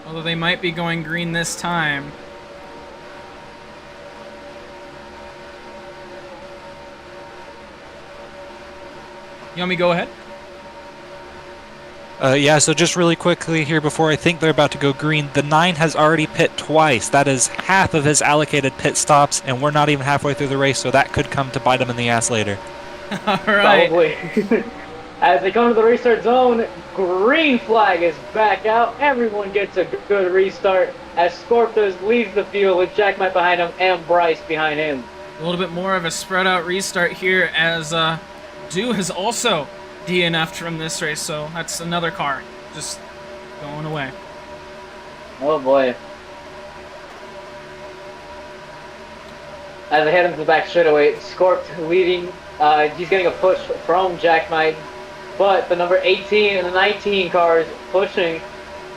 Although they might be going green this time. You want me to go ahead? Yeah, so just really quickly here before I think they're about to go green, the 9 has already pit twice. That is half of his allocated pit stops, and we're not even halfway through the race, so that could come to bite him in the ass later. All right. Probably. As they come to the restart zone, green flag is back out. Everyone gets a good restart as Scorpus leads the field with Jack Knight behind him and Bryce behind him. A little bit more of a spread out restart here as Dew has also DNF'd from this race, so that's another car just going away. Oh boy. As they head into the back straightaway, Scorp leading, he's getting a push from Jack Knight, but the number 18 and the 19 cars pushing,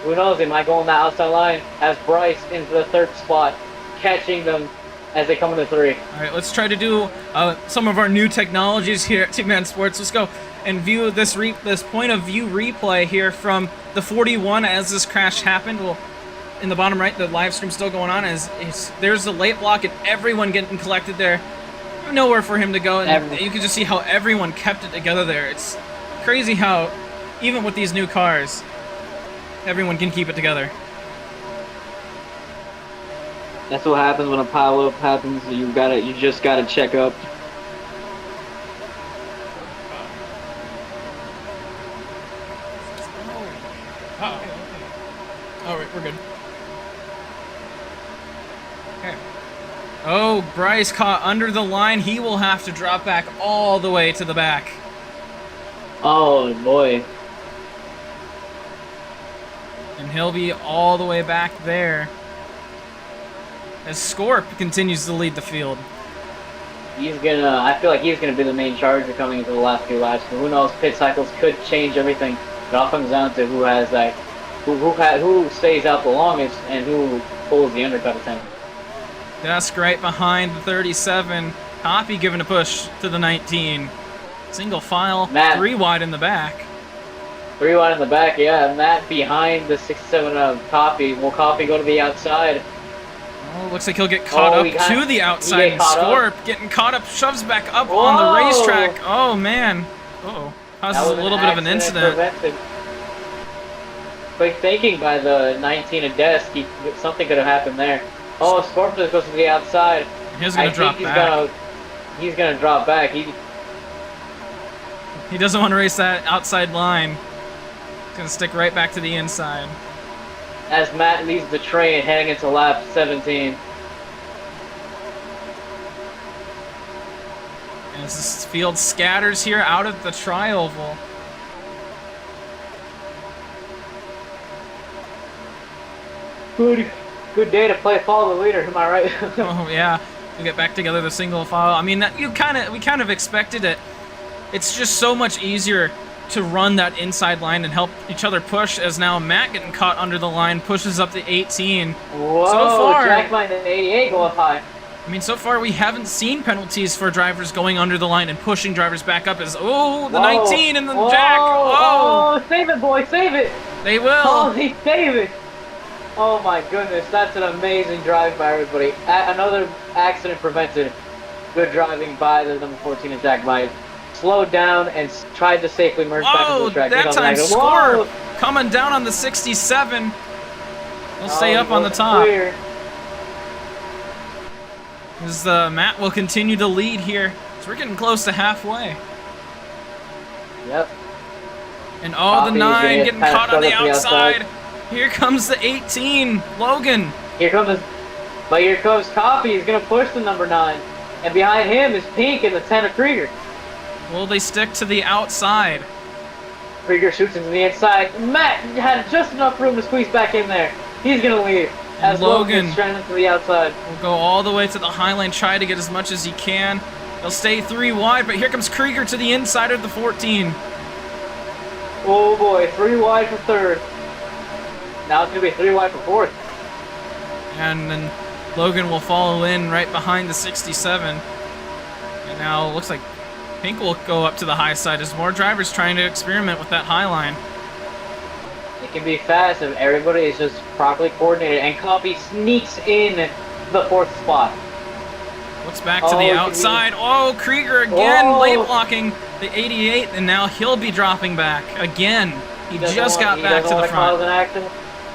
who knows, they might go on the outside line as Bryce into the 3rd spot, catching them as they come into 3. All right, let's try to do some of our new technologies here at Tman Sports. Let's go and view this point of view replay here from the 41 as this crash happened. Well, in the bottom right, the live stream's still going on as there's the late block and everyone getting collected there. Nowhere for him to go, and you can just see how everyone kept it together there. It's crazy how, even with these new cars, everyone can keep it together. That's what happens when a pile-up happens. You just gotta check up. Bryce caught under the line. He will have to drop back all the way to the back. Oh, boy. And he'll be all the way back there. As Scorp continues to lead the field. I feel like he's gonna be the main charger coming into the last few laps. But who knows? Pit cycles could change everything. It all comes down to who has that, who stays out the longest and who pulls the undercut attempt. Dusk right behind the 37. Copy giving a push to the 19. Single file, Matt. 3 wide in the back. 3 wide in the back, yeah. Matt behind the 67 of Copy. Will Copy go to the outside? Oh, looks like he'll get caught up to the outside. And Scorp getting caught up, shoves back up on the racetrack. Oh, man. Uh-oh. Causes a little bit of an incident. Prevented. Quick thinking by the 19 of Desk. Something could have happened there. Oh, Scorp just goes to the outside. He's going to drop back. He's going to drop back. He doesn't want to race that outside line. He's going to stick right back to the inside. As Matt leads the train heading into lap 17. As this field scatters here out of the tri-oval. Good day to play follow the leader, am I right? Oh yeah, we get back together the single file. I mean, we kind of expected it. It's just so much easier to run that inside line and help each other push, as now Matt getting caught under the line pushes up to 18. Whoa, so far, Jackline to 88 go up high. I mean, so far we haven't seen penalties for drivers going under the line and pushing drivers back up as, oh, the 19 and the Jack. Oh, save it, boy, save it. They will. Oh, they save it. Oh my goodness, that's an amazing drive by everybody. Another accident prevented. Good driving by the number 14 and Jack White. Slowed down and tried to safely merge back into the track. That time Scorp coming down on the 67. He'll stay up on the top. Clear. As Matt will continue to lead here. So we're getting close to halfway. Yep. And the 9 getting caught on the outside. Here comes the 18, Logan. Here comes Coffee. He's gonna push the number 9, and behind him is Pink and the 10 of Krieger. Will they stick to the outside? Krieger shoots into the inside. Matt had just enough room to squeeze back in there. He's gonna leave. As Logan stranded to the outside. Will go all the way to the high line, try to get as much as he can. They'll stay 3 wide, but here comes Krieger to the inside of the 14. Oh boy, 3 wide for third. Now it's gonna be 3 wide for fourth. And then Logan will follow in right behind the 67. And now it looks like Pink will go up to the high side as more drivers trying to experiment with that high line. It can be fast if everybody is just properly coordinated, and Copy sneaks in the 4th spot. Looks back to the outside. Oh, Krieger again, late blocking the 88, and now he'll be dropping back again. He just got back to the front.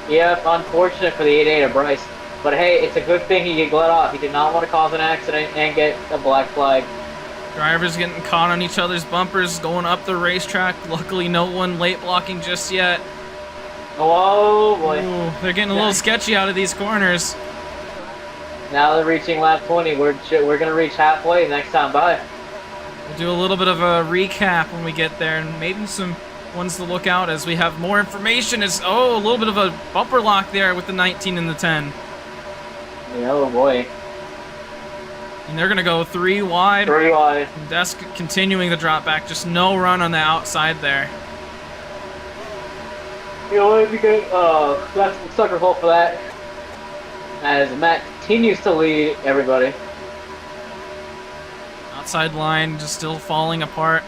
Yep, unfortunate for the 88 of Bryce. But hey, it's a good thing he get let off. He did not want to cause an accident and get a black flag. Drivers getting caught on each other's bumpers, going up the racetrack. Luckily, no one late blocking just yet. Oh boy. Ooh, they're getting a little sketchy out of these corners. Now they're reaching lap 20. We're going to reach halfway next time by. We'll do a little bit of a recap when we get there, and maybe some ones to look out as we have more information. Is a little bit of a bumper lock there with the 19 and the 10. Yeah, oh boy. And they're going to go 3 wide. 3 wide. Desk continuing the drop back. Just no run on the outside there. You know, it'd be good. That's the sucker hole for that. As Matt continues to lead everybody. Outside line just still falling apart.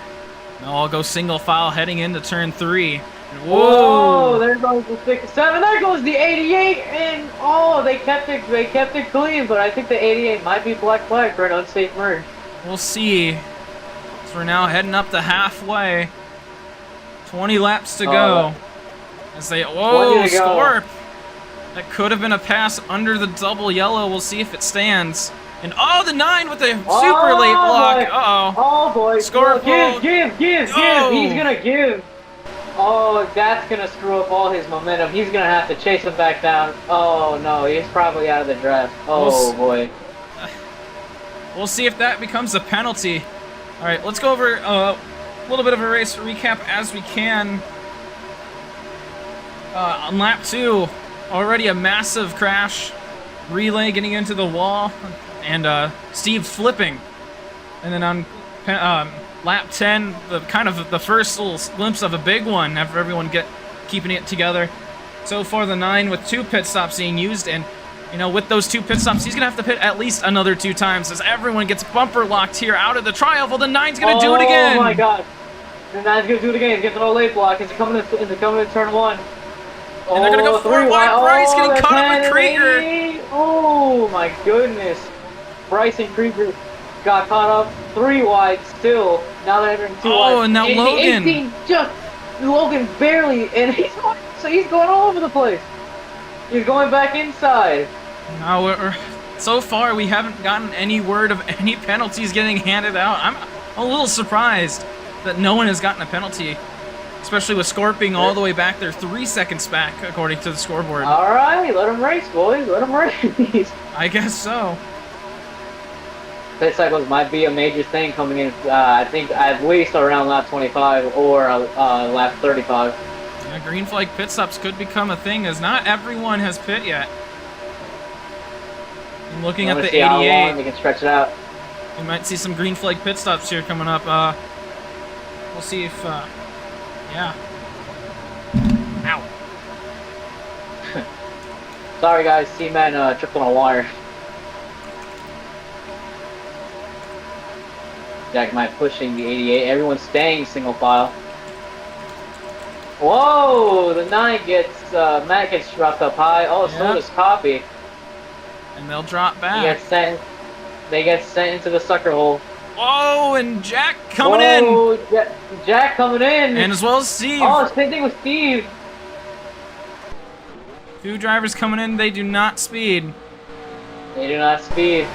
Now I'll go single file heading into turn 3. Whoa! There goes the 67. There goes the 88, and they kept it clean. But I think the 88 might be black flag for an unsafe merge. We'll see. So we're now heading up to halfway. 20 laps to go. As they Scorp. That could have been a pass under the double yellow. We'll see if it stands. And the 9 with a super late block. Oh boy. Scorp. Give. He's gonna give. Oh, that's gonna screw up all his momentum. He's gonna have to chase him back down. Oh no, he's probably out of the draft. Oh boy. we'll see if that becomes a penalty. All right, let's go over a little bit of a race recap as we can. On lap 2, already a massive crash. Relay getting into the wall, and Steve flipping. And then on lap 10, the first little glimpse of a big one after everyone keeping it together. So far, the 9 with 2 pit stops being used, and with those 2 pit stops, he's gonna have to pit at least another 2 times as everyone gets bumper locked here out of the trioval. The 9's gonna do it again. Oh my God! The 9's gonna do it again. He's getting the late block. He's coming in turn 1. And they're gonna go 4 wide. Bryce getting caught up with Krieger. Oh my goodness! Bryce and Krieger got caught up 3 wide still. Now they're entering 2 wide. Oh, and now Logan. Logan barely, and he's going all over the place. He's going back inside. Now so far we haven't gotten any word of any penalties getting handed out. I'm a little surprised that no one has gotten a penalty, especially with Scorp being all the way back there, 3 seconds back according to the scoreboard. All right, let him race, boys. Let him race. I guess so. Pit cycles might be a major thing coming in. I think at least around lap 25 or lap 35. Yeah, green flag pit stops could become a thing, as not everyone has pit yet. I'm looking at the 88. How long they can stretch it out. We might see some green flag pit stops here coming up. We'll see if, yeah. Ow. Sorry guys, Tman tripped on a wire. Jack might pushing the 88. Everyone's staying single file. Whoa! The 9 gets, Matt gets dropped up high. Oh, so does Copy. And they'll drop back. They get sent into the sucker hole. Whoa, and Jack coming in! Jack coming in! And as well as Steve. Oh, same thing with Steve. 2 drivers coming in, they do not speed. They do not speed.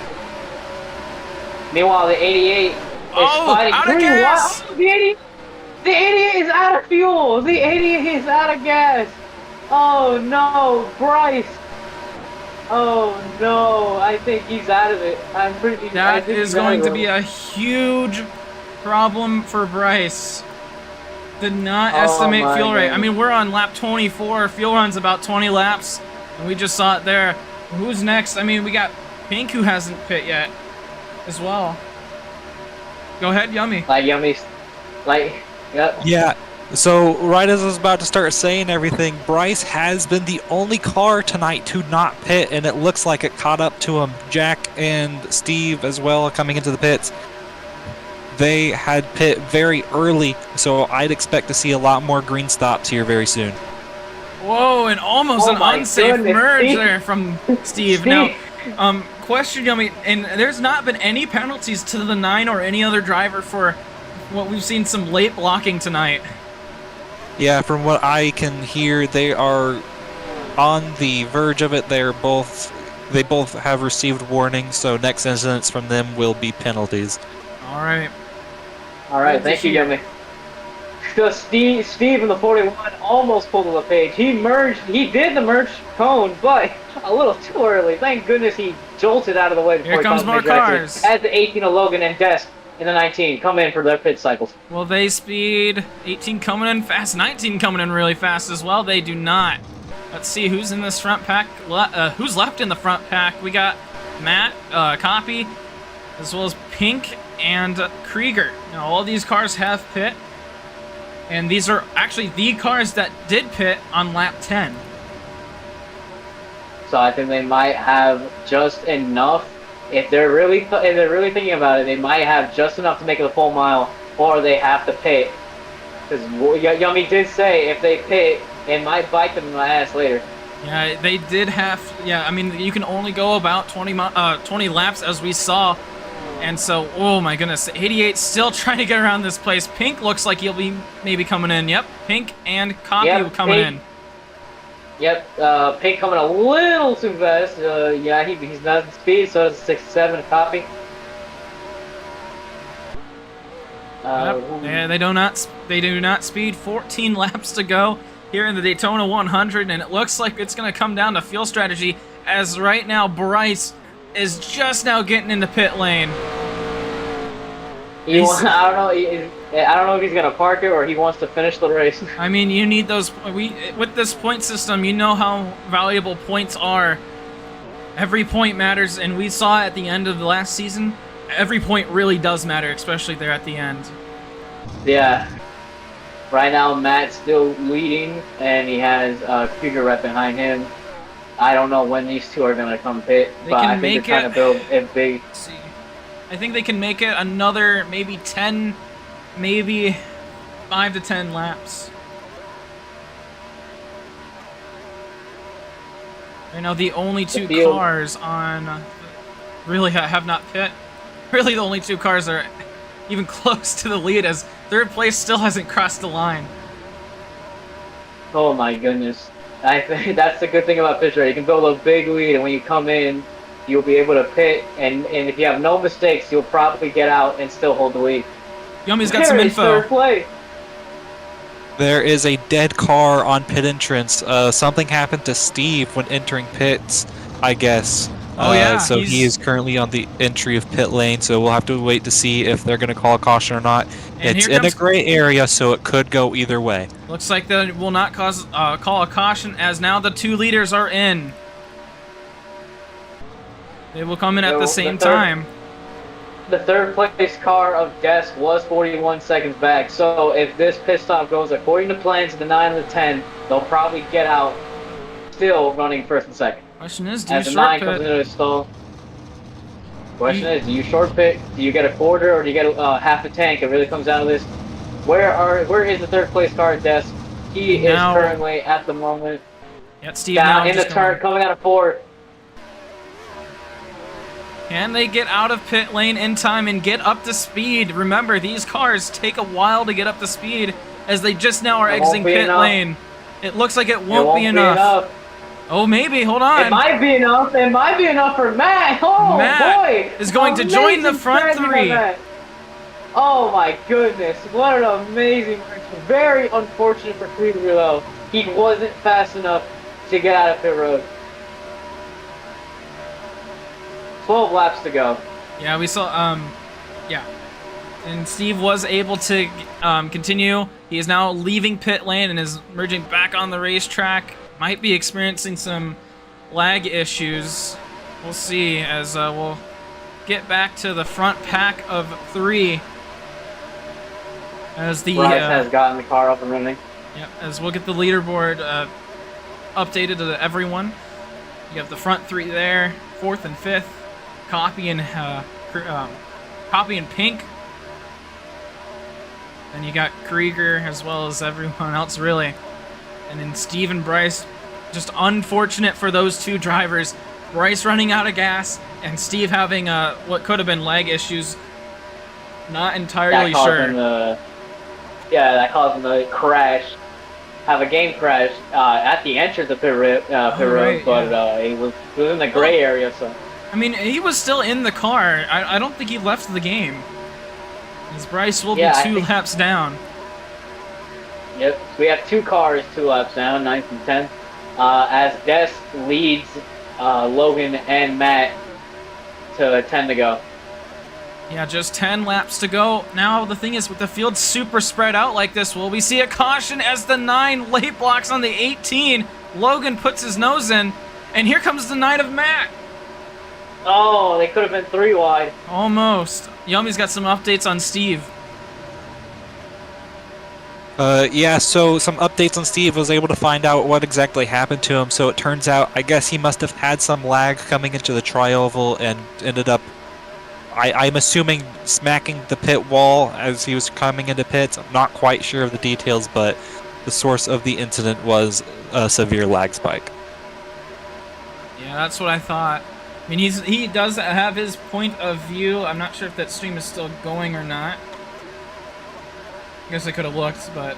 Meanwhile, the 88 is fighting out of gas! Oh, the 88 is out of fuel! The 88 is out of gas! Oh no, Bryce! Oh no, I think he's out of it. That is going to be a huge problem for Bryce. Did not estimate fuel rate. I mean, we're on lap 24. Fuel run's about 20 laps, and we just saw it there. Who's next? I mean, we got Pink, who hasn't pit yet as well. Go ahead, Yummy. Yep. Yeah, so right as I was about to start saying everything, Bryce has been the only car tonight to not pit, and it looks like it caught up to him. Jack and Steve as well coming into the pits. They had pit very early, so I'd expect to see a lot more green stops here very soon. Whoa, and almost an unsafe merge there from Steve. Now, question, Yummy, and there's not been any penalties to the 9 or any other driver for what we've seen some late blocking tonight. Yeah, from what I can hear, they are on the verge of it. They both have received warnings, so next incidents from them will be penalties. All right. Thank you, Yummy. So Steve in the 41 almost pulled on the page. He did the merge cone, but a little too early. Thank goodness he jolted out of the way before Here comes more cars. As the 18 of Logan and Des in the 19 come in for their pit cycles. Will they speed? 18 coming in fast, 19 coming in really fast as well. They do not. Let's see who's in this front pack. Who's left in the front pack? We got Matt, Copy, as well as Pink and Krieger. Now, all these cars have pit, and these are actually the cars that did pit on lap 10. So I think they might have just enough. If they're really thinking about it, they might have just enough to make it a full mile, or they have to pit. Because Yummy did say if they pit, it might bite them in the ass later. Yeah, they did have. Yeah, I mean, you can only go about 20 laps, as we saw. And so, oh my goodness, 88 still trying to get around this place. Pink looks like he'll be maybe coming in. Yep, Pink and Copy coming in. Yep, Pink coming a little too fast. Yeah, he's not at speed, so it's 6-7 Copy. Yeah, they do not speed. 14 laps to go here in the Daytona 100, and it looks like it's going to come down to fuel strategy, as right now Bryce is just now getting into pit lane. I don't know. I don't know if he's gonna park it or he wants to finish the race. I mean, you need those. With this point system, you know how valuable points are. Every point matters, and we saw at the end of the last season, every point really does matter, especially there at the end. Yeah. Right now, Matt's still leading, and he has Krieger right behind him. I don't know when these two are gonna come pit, but I think they're trying to build a big. Let's see. I think they can make it another maybe 10, maybe 5 to 10 laps. Right now, the only two cars on really have not pit. Really, the only two cars are even close to the lead, as third place still hasn't crossed the line. Oh my goodness! I think that's the good thing about pit road. You can build a big lead, and when you come in, you'll be able to pit, and if you have no mistakes, you'll probably get out and still hold the lead. Yummy's got some info. Third place. There is a dead car on pit entrance. Something happened to Steve when entering pits, I guess. Oh yeah. So he is currently on the entry of pit lane, so we'll have to wait to see if they're going to call a caution or not. And it's in a gray area, so it could go either way. Looks like they will not call a caution, as now the two leaders are in. They will come in at the same time. The third place car of Des was 41 seconds back, so if this pit stop goes according to plans, the 9 and the 10, they'll probably get out still running first and second. Question is, do you As the short 9 comes pit? into the stall. Question is, do you short pit? Do you get a quarter or do you get half a tank? It really comes down to this. Where is the third place car at Des? He is currently at the moment. Yep, Steve down now in the turn, coming out of 4. Can they get out of pit lane in time and get up to speed? Remember, these cars take a while to get up to speed, as they just now are exiting pit lane. It looks like it won't be enough. Oh, maybe. Hold on. It might be enough. It might be enough for Matt. Oh, Matt boy. is going to join the front 3. Oh, my goodness. What an amazing race. Very unfortunate for Krieger, though. He wasn't fast enough to get out of pit road. 12 laps to go. Yeah, we saw, yeah. And Steve was able to continue. He is now leaving pit lane and is merging back on the racetrack. Might be experiencing some lag issues. We'll see, as we'll get back to the front pack of 3. As the Bryce has gotten the car up and running. Yep, as we'll get the leaderboard updated to everyone. You have the front 3 there, 4th and 5th. Copy and Pink. Then you got Krieger as well as everyone else, really. And then Steve and Bryce, just unfortunate for those two drivers. Bryce running out of gas and Steve having what could have been lag issues. Not entirely sure. That caused him to crash. Have a game crash at the entrance of pit road, but he was in the gray area, so. I mean, he was still in the car. I don't think he left the game. As Bryce will be 2 laps down. Yep, so we have 2 cars 2 laps down, 9th and 10th. As Des leads Logan and Matt to 10 to go. Yeah, just 10 laps to go. Now, the thing is, with the field super spread out like this, will we see a caution as the 9 late blocks on the 18? Logan puts his nose in, and here comes the 9 of Matt. Oh, they could have been 3 wide. Almost. Yummy's got some updates on Steve. Yeah, so some updates on Steve. Was able to find out what exactly happened to him. So it turns out, I guess he must have had some lag coming into the tri-oval and ended up, I'm assuming, smacking the pit wall as he was coming into pits. I'm not quite sure of the details, but the source of the incident was a severe lag spike. Yeah, that's what I thought. I mean, he does have his point of view. I'm not sure if that stream is still going or not. I guess I could have looked, but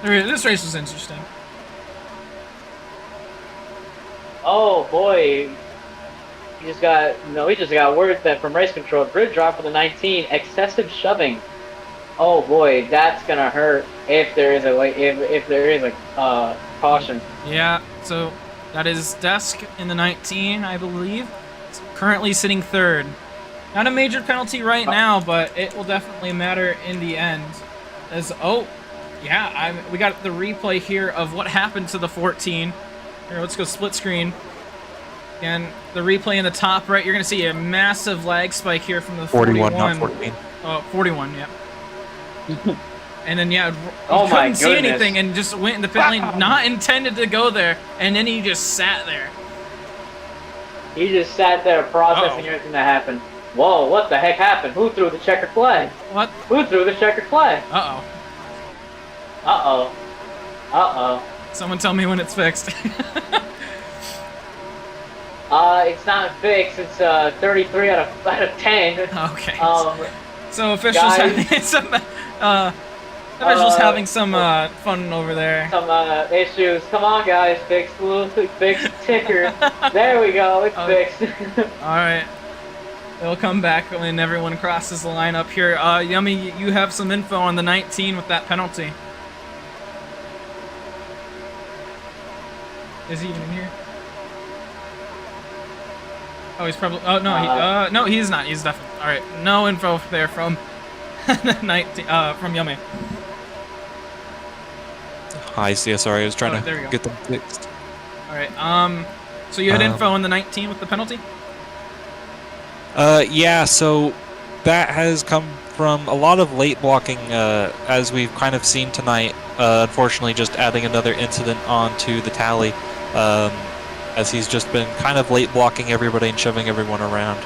this race was interesting. Oh boy, we just got word that from race control, grid drop for the 19, excessive shoving. Oh boy, that's gonna hurt if there is a caution. Yeah, so that is Desk in the 19, I believe. currently sitting third. Not a major penalty right now, but it will definitely matter in the end. As we got the replay here of what happened to the 14. Here, let's go split screen. And the replay in the top right, you're going to see a massive lag spike here from the 41. 41, not 14. Oh, 41, yeah. And then, yeah, Oh he my couldn't see goodness. anything and just went in the pit lane, not intended to go there, and then he just sat there. He just sat there processing everything that happened. Whoa, what the heck happened? Who threw the checkered flag? What? Who threw the checkered flag? Uh-oh. Uh-oh. Uh-oh. Someone tell me when it's fixed. It's not fixed. It's 33 out of 10. Okay. Um, So officials guys. having some having some fun over there. Some issues. Come on, guys. Fix the little fix ticker. There we go. It's fixed. All right. They'll come back when everyone crosses the line up here. Yummy, you have some info on the 19 with that penalty. Is he even in here? Oh, he's probably. Oh no, no, he's not. He's definitely. All right, no info there from 19 from Yummy. Hi, CSR. I was trying there we to go. get them fixed. All right. So you had info on the 19 with the penalty? Yeah, so that has come from a lot of late blocking, as we've kind of seen tonight. Unfortunately, just adding another incident onto the tally, as he's just been kind of late blocking everybody and shoving everyone around.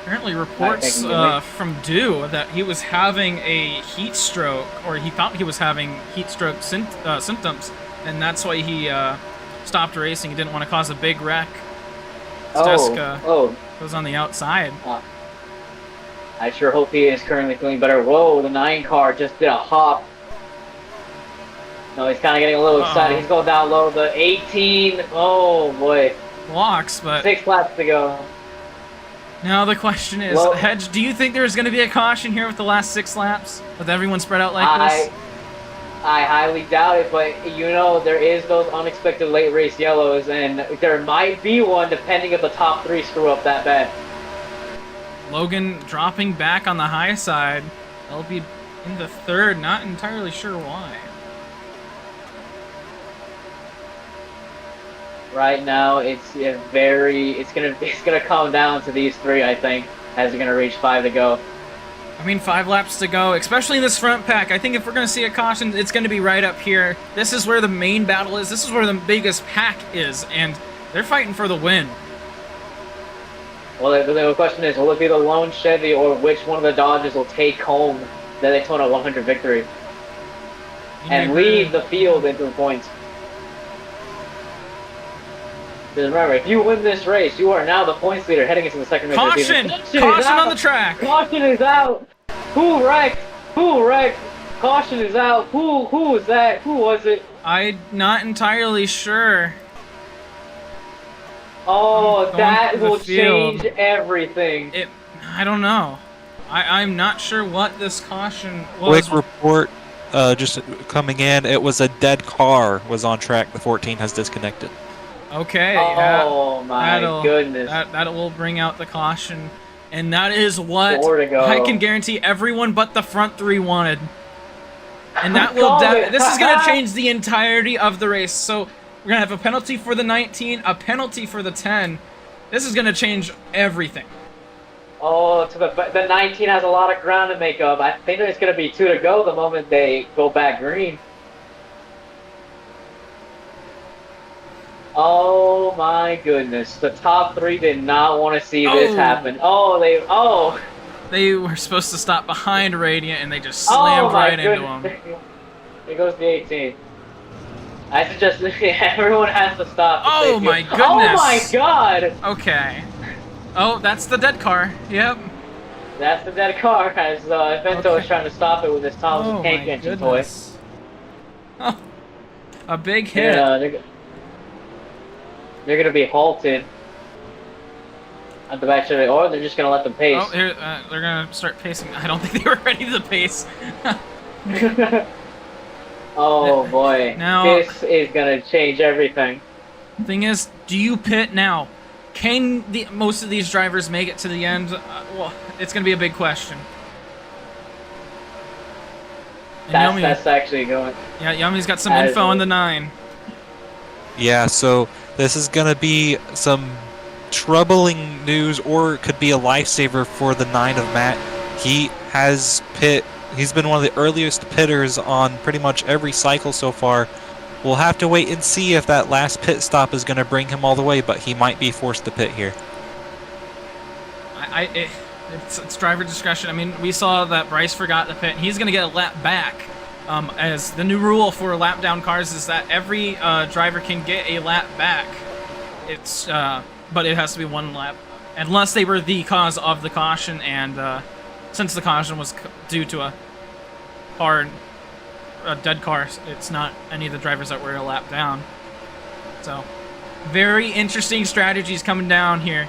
Apparently reports from Dew that he was having a heat stroke, or he thought he was having heat stroke symptoms, and that's why he stopped racing. He didn't want to cause a big wreck. His desk goes on the outside. I sure hope he is currently feeling better. Whoa, the 9 car just did a hop. No, he's kind of getting a little excited. He's going down low. The 18. Oh, boy. Blocks, but 6 laps to go. now the question is, Hedge, do you think there's going to be a caution here with the last 6 laps? With everyone spread out like this? I highly doubt it, but you know, there is those unexpected late race yellows, and there might be one depending if the top 3 screw up that bad. Logan dropping back on the high side. They'll be in the 3rd, not entirely sure why. Right now, it's gonna come down to these 3, I think, as they're gonna reach 5 to go. I mean, 5 laps to go, especially in this front pack. I think if we're going to see a caution, it's going to be right up here. This is where the main battle is. This is where the biggest pack is, and they're fighting for the win. Well, the question is, will it be the lone Chevy or which one of the Dodges will take home the Daytona 100 victory and lead the field into the points? Because remember, if you win this race, you are now the points leader heading into the second race. Caution! Caution on the track! Caution is out! Who wrecked? Who wrecked? Caution is out. Who was that? Who was it? I'm not entirely sure. Oh, that will change everything. I don't know. I'm not sure what this caution was. Quick report, just coming in. It was a dead car was on track. The 14 has disconnected. Okay. Oh my goodness. That will bring out the caution, and that is what 4 to go. I can guarantee everyone but the front 3 wanted. And that will. This is gonna change the entirety of the race. So we're gonna have a penalty for the 19, a penalty for the 10. This is gonna change everything. Oh, the 19 has a lot of ground to make up. I think there's gonna be 2 to go the moment they go back green. Oh my goodness. The top 3 did not want to see this happen. They were supposed to stop behind Radiant and they just slammed right into him. There goes the 18. I suggest everyone has to stop. Oh my goodness. Oh my god. Okay. Oh, that's the dead car. Yep. That's the dead car as Vento is trying to stop it with his Thomas Tank Engine toy. Oh, a big hit. Yeah, they're going to be halted at the back, or they're just going to let them pace. Oh, here, they're going to start pacing. I don't think they were ready to pace. Oh boy, Now- this is gonna change everything. Thing is, do you pit now? Can most of these drivers make it to the end? Well, it's going to be a big question. And Yummy, That's actually going. yeah, Yummy's got some That info is- on the 9. Yeah, so this is going to be some troubling news, or it could be a lifesaver for the 9 of Matt. He's been one of the earliest pitters on pretty much every cycle so far. We'll have to wait and see if that last pit stop is going to bring him all the way, but he might be forced to pit here. It's driver discretion. I mean, we saw that Bryce forgot to pit, and he's going to get a lap back. As the new rule for lap down cars is that every driver can get a lap back. But it has to be 1 lap, unless they were the cause of the caution. And since the caution was due to a dead car, it's not any of the drivers that were a lap down. So, very interesting strategies coming down here.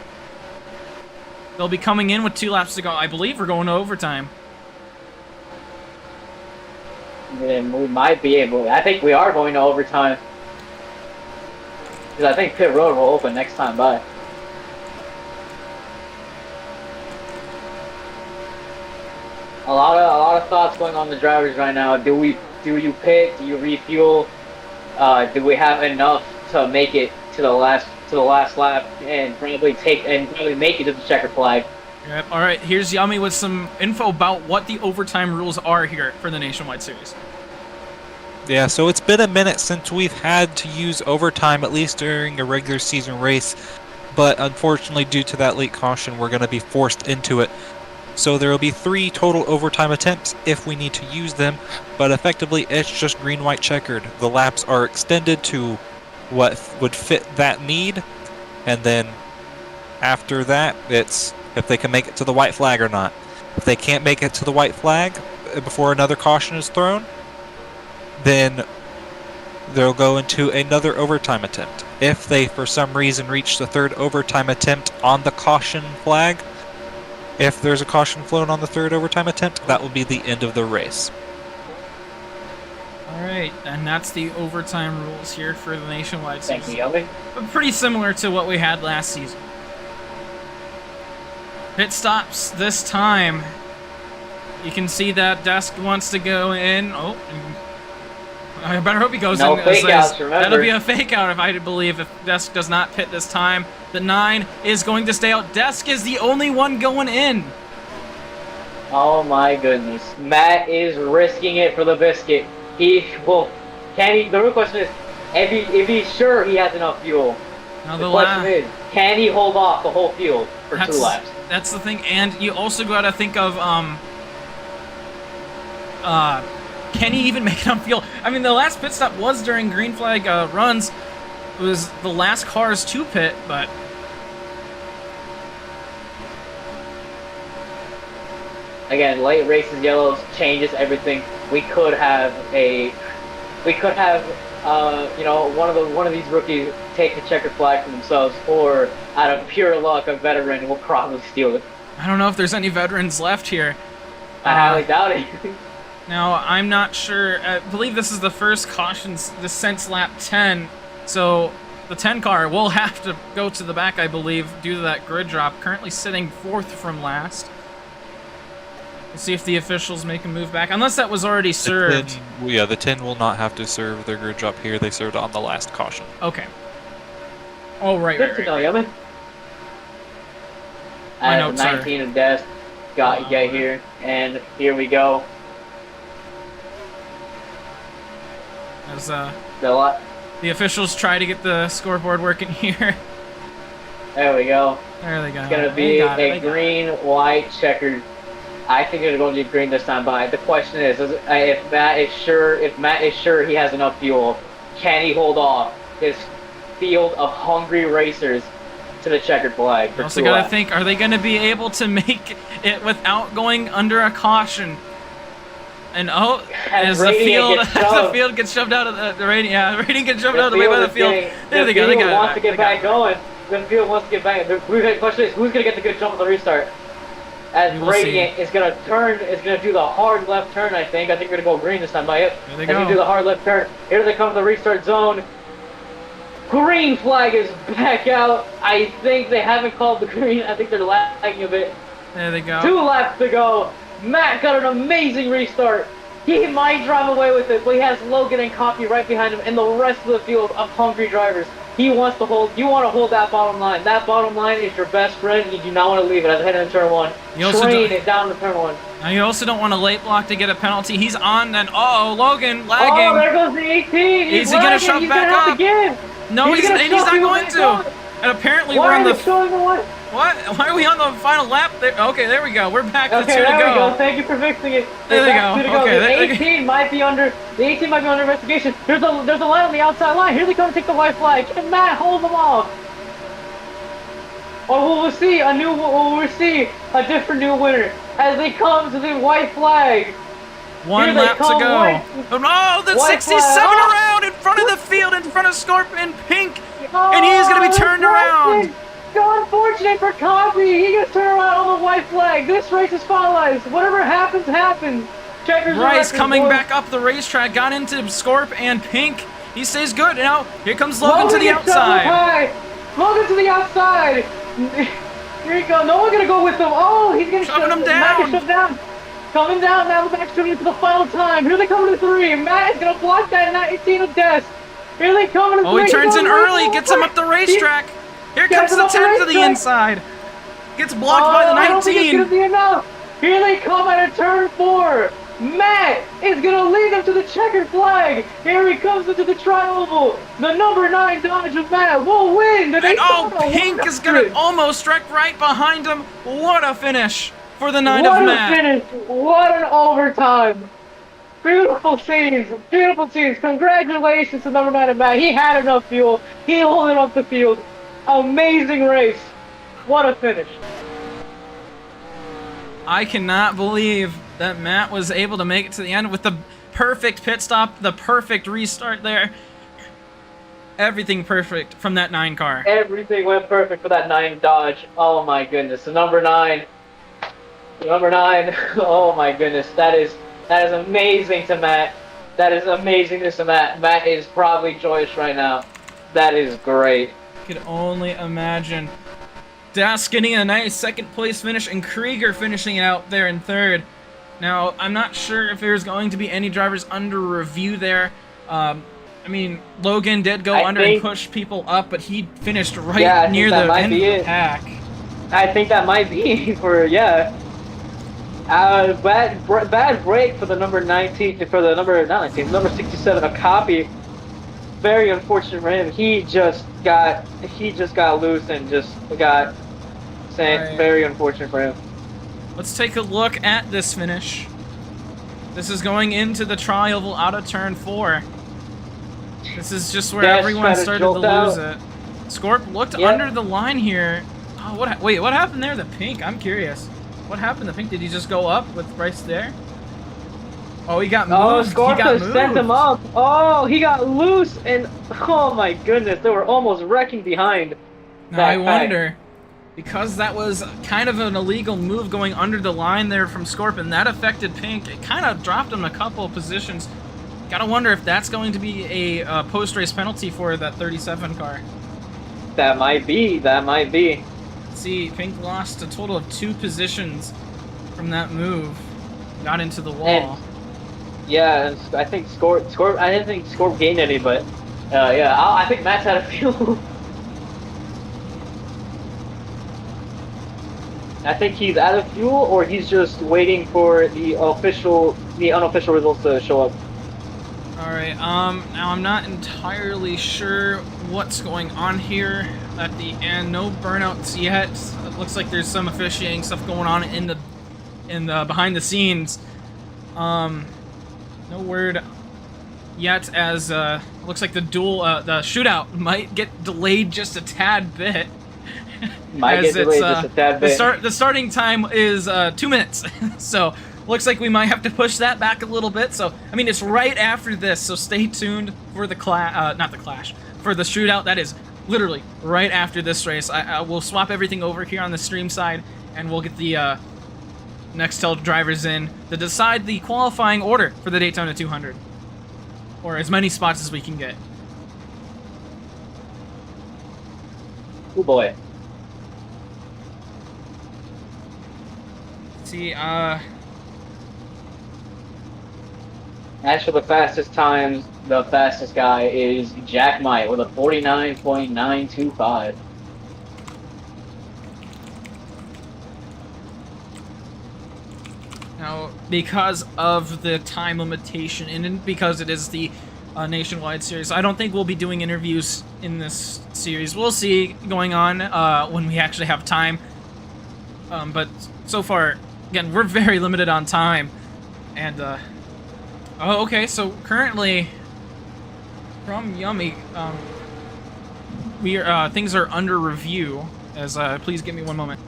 They'll be coming in with 2 laps to go. I believe we're going to overtime. And we might be able. I think we are going to overtime. Because I think pit road will open next time by. A lot of thoughts going on the drivers right now. Do you pit? Do you refuel? Do we have enough to make it to the last lap and probably make it to the checker flag? Yep. All right. Here's Yummy with some info about what the overtime rules are here for the Nationwide Series. Yeah, so it's been a minute since we've had to use overtime, at least during a regular season race. But unfortunately, due to that late caution, we're going to be forced into it. So there will be 3 total overtime attempts if we need to use them, but effectively it's just green, white, checkered. The laps are extended to what would fit that need, and then after that, it's if they can make it to the white flag or not. If they can't make it to the white flag before another caution is thrown, then they'll go into another overtime attempt. If they, for some reason, reach the 3rd overtime attempt on the caution flag, if there's a caution flown on the 3rd overtime attempt, that will be the end of the race. All right, and that's the overtime rules here for the Nationwide Thank Series. you, Yummy. But pretty similar to what we had last season. Pit stops this time. You can see that Desk wants to go in. Oh, I better hope he goes No in. fake outs, remember. That'll be a fake out if I believe if Desk does not pit this time. The 9 is going to stay out. Desk is the only one going in. Oh my goodness. Matt is risking it for the biscuit. The real question is, if he's sure he has enough fuel. Now The question is, can he hold off the whole field for 2 laps? That's the thing, and you also got to think of can he even make it on fuel? I mean, the last pit stop was during green flag runs. It was the last cars to pit, but Again, late races, yellows changes everything. We could have one of these rookies take the checkered flag for themselves, or out of pure luck, a veteran will probably steal it. I don't know if there's any veterans left here. I highly doubt it. Now, I'm not sure. I believe this is the first caution since lap 10, so the 10 car will have to go to the back, I believe, due to that grid drop. Currently sitting 4th from last. We'll see if the officials make a move back, unless that was already served. The 10 will not have to serve their grid drop here. They served on the last caution. Okay. Oh, right. Good to know, Yummy. My notes 19 of death got here, and here we go. As The officials try to get the scoreboard working here. There we go. There they go. It's gonna be a green, white, checkered. I think it's going to be green this time. But the question is if Matt is sure he has enough fuel, can he hold off his field of hungry racers to the checkered flag? You also got to think: are they going to be able to make it without going under a caution? And as the field gets shoved out of the rating, the rating gets shoved out of the way by the field. There they go. They got it. Wants to get back going. The field wants to get back. The question is, who's going to get the good jump on the restart? As We'll see. Radiant is gonna turn, is gonna do the hard left turn. I think we're gonna go green this time. Yep. There they As we go. do the hard left turn. Here they come to the restart zone. Green flag is back out. I think they haven't called the green. I think they're lagging a bit. There they go. 2 laps to go. Matt got an amazing restart. He might drive away with it, but he has Logan and Coffee right behind him and the rest of the field of hungry drivers. He wants to hold, you want to hold that bottom line. That bottom line is your best friend. You do not want to leave it as I head into turn 1. Train it down to turn 1. Now you also don't want to late block to get a penalty. He's on, and Logan lagging. Oh, there goes the 18. Is he gonna shove back up? Again. No, he's not going to. And apparently we're on the. What? Why are we on the final lap? There. Okay, there we go. We're back to 2 to there we go. go. Thank you for fixing it. There they go. Okay, the 18 might be under. The 18 might be under investigation. There's a line on the outside line. Here they come to take the white flag. Can Matt hold them off? Or we'll see a different new winner as they come to the white flag. 1 lap to go. Oh no, the 67 around in front of the field, in front of Scorpion Pink, and he is going to be turned around. So unfortunate for Coffee. He gets turned around on the white flag. This race is finalized. Whatever happens, happens. Bryce coming back up the racetrack, got into Scorp and Pink. He stays good. Now here comes Logan to the outside. Logan to the outside. Here you go. No one's gonna go with him. Oh, he's gonna shove him down. Coming down now. The back's coming into the final time. Here they come to 3. Matt is gonna block that 19 of death. Here they come to 3. Oh, he turns in early. Gets him up the racetrack. Here comes the 10 to the inside. Gets blocked by the 19. I don't think it's gonna be enough. Here they come at a turn 4. Matt is gonna lead them to the checkered flag. Here he comes into the tri-oval. The number 9 Dodge of Matt will win. Pink is gonna almost strike right behind him. What a finish for the 9 of Matt. What a finish. What an overtime. Beautiful scenes. Beautiful scenes. Congratulations to number 9 of Matt. He had enough fuel. He holding up the field. Amazing race. What a finish. I cannot believe that Matt was able to make it to the end with the perfect pit stop, the perfect restart there. Everything perfect from that 9 car. Everything went perfect for that 9 Dodge. Oh my goodness. The number 9. Number 9. Oh my goodness. That is amazing to Matt. That is amazing to Matt. Matt is probably joyous right now. That is great. Could only imagine. Das getting a nice 2nd place finish and Krieger finishing out there in 3rd. Now, I'm not sure if there's going to be any drivers under review there. I mean, Logan did go under and push people up, but he finished right near the end of the pack. I think that might be for, bad break for the number 19, for the number, not 19, number 67, a copy. Very unfortunate for him. He just got loose and just got sent. Right. Very unfortunate for him. Let's take a look at this finish. This is going into the tri-oval out of turn 4. This is just where everyone started to lose it. Scorp looked under the line here. Oh, wait, what happened there to Pink? I'm curious. What happened to Pink? Did he just go up with Bryce there? Oh, he got moved. Oh, Scorp sent him up. Oh, he got loose, and oh my goodness, they were almost wrecking behind. Now I wonder, because that was kind of an illegal move going under the line there from Scorp, and that affected Pink. It kind of dropped him a couple of positions. Gotta wonder if that's going to be a post-race penalty for that 37 car. That might be. That might be. See, Pink lost a total of 2 positions from that move. Got into the wall. And yeah, I think Scorp. I didn't think Scorp gained any, but I think Matt's out of fuel. I think he's out of fuel, or he's just waiting for the unofficial results to show up. All right. Now I'm not entirely sure what's going on here at the end. No burnouts yet. It looks like there's some officiating stuff going on in the behind the scenes. No word yet, as looks like the shootout might get delayed just a tad bit. The starting time is 2 minutes, so looks like we might have to push that back a little bit. So I mean, it's right after this, so stay tuned for the for the shootout. That is literally right after this race. I will swap everything over here on the stream side, and we'll get the Nextel drivers in to decide the qualifying order for the Daytona 200. Or as many spots as we can get. Oh boy. See, As for the fastest times, the fastest guy is Jack Might with a 49.925. now, because of the time limitation and because it is the nationwide series, I don't think we'll be doing interviews in this series. We'll see going on when we actually have time. But so far, again, we're very limited on time. And, oh, okay, so currently, from Yummy, things are under review. Please give me one moment.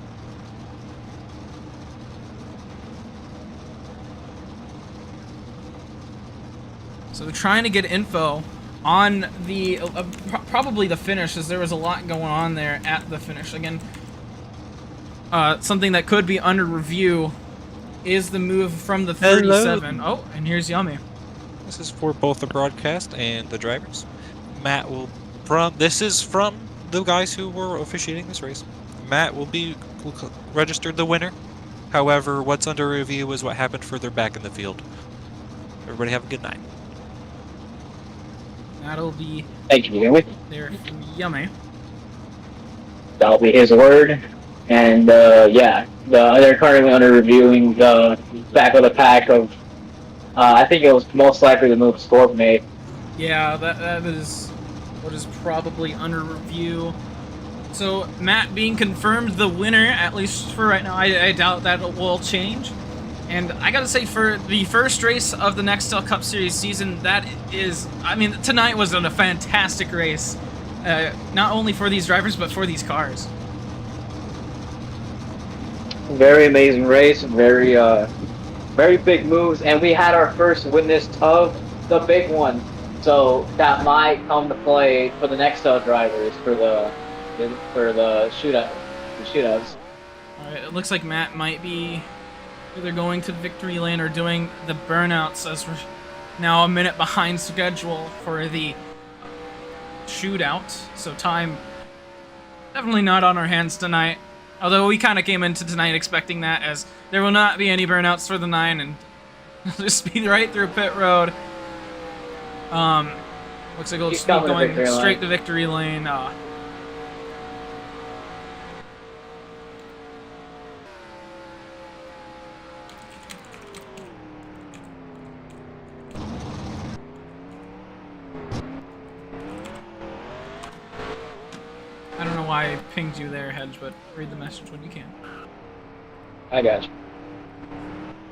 So they're trying to get info on the probably the finish, as there was a lot going on there at the finish. Again, something that could be under review is the move from the 37. Hello. Oh, and here's Yummy. This is for both the broadcast and the drivers. Matt will this is from the guys who were officiating this race. Matt will be registered the winner. However, what's under review is what happened further back in the field. Everybody have a good night. That'll be Thank you, Yummy. there from Yummy. That'll be his word. And yeah, they're currently under reviewing the back of the pack of. I think it was most likely the move Scorp made. Yeah, that is what is probably under review. So Matt being confirmed the winner, at least for right now. I doubt that will change. And I gotta say, for the first race of the Nextel Cup Series season, that is, I mean, tonight was a fantastic race. Not only for these drivers, but for these cars. Very amazing race, very big moves, and we had our first witness of the big one. So that might come to play for the Nextel drivers for the shootouts. All right, it looks like Matt might be either going to victory lane or doing the burnouts, as we're now a minute behind schedule for the shootout. So time definitely not on our hands tonight. Although we kind of came into tonight expecting that, as there will not be any burnouts for the 9 and just speed right through pit road. Looks like it'll just be going straight to victory lane. I don't know why I pinged you there, Hedge, but read the message when you can. I got you.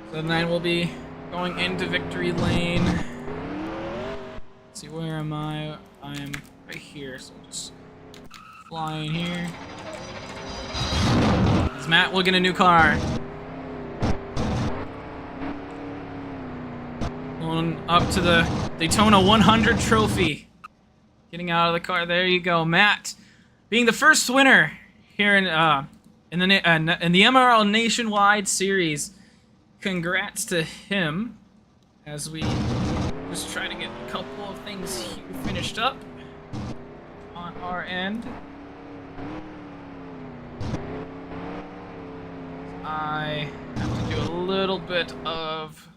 So the 9 will be going into victory lane. Let's see, where am I? I am right here, so I'll just fly in here. As Matt will get a new car. Going up to the Daytona 100 trophy. Getting out of the car. There you go, Matt. Being the first winner here in the MRL Nationwide Series. Congrats to him, as we just try to get a couple of things here finished up on our end. I have to do a little bit of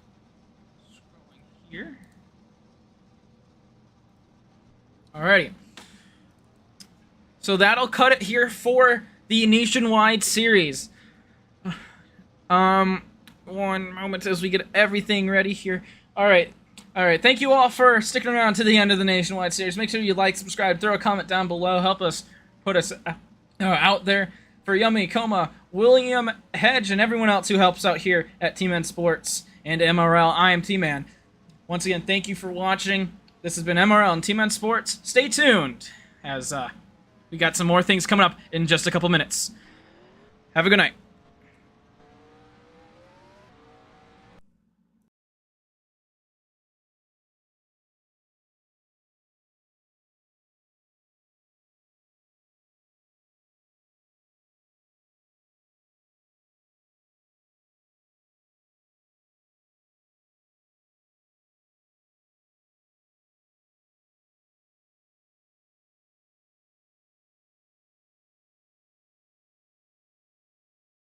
scrolling here. Alrighty. So that'll cut it here for the Nationwide Series. One moment as we get everything ready here. Alright. Thank you all for sticking around to the end of the Nationwide Series. Make sure you like, subscribe, throw a comment down below. Help us put us out there. For Yummy, Coma, William, Hedge, and everyone else who helps out here at Tman Sports and MRL, I am Tman. Once again, thank you for watching. This has been MRL and Tman Sports. Stay tuned, as we got some more things coming up in just a couple minutes. Have a good night.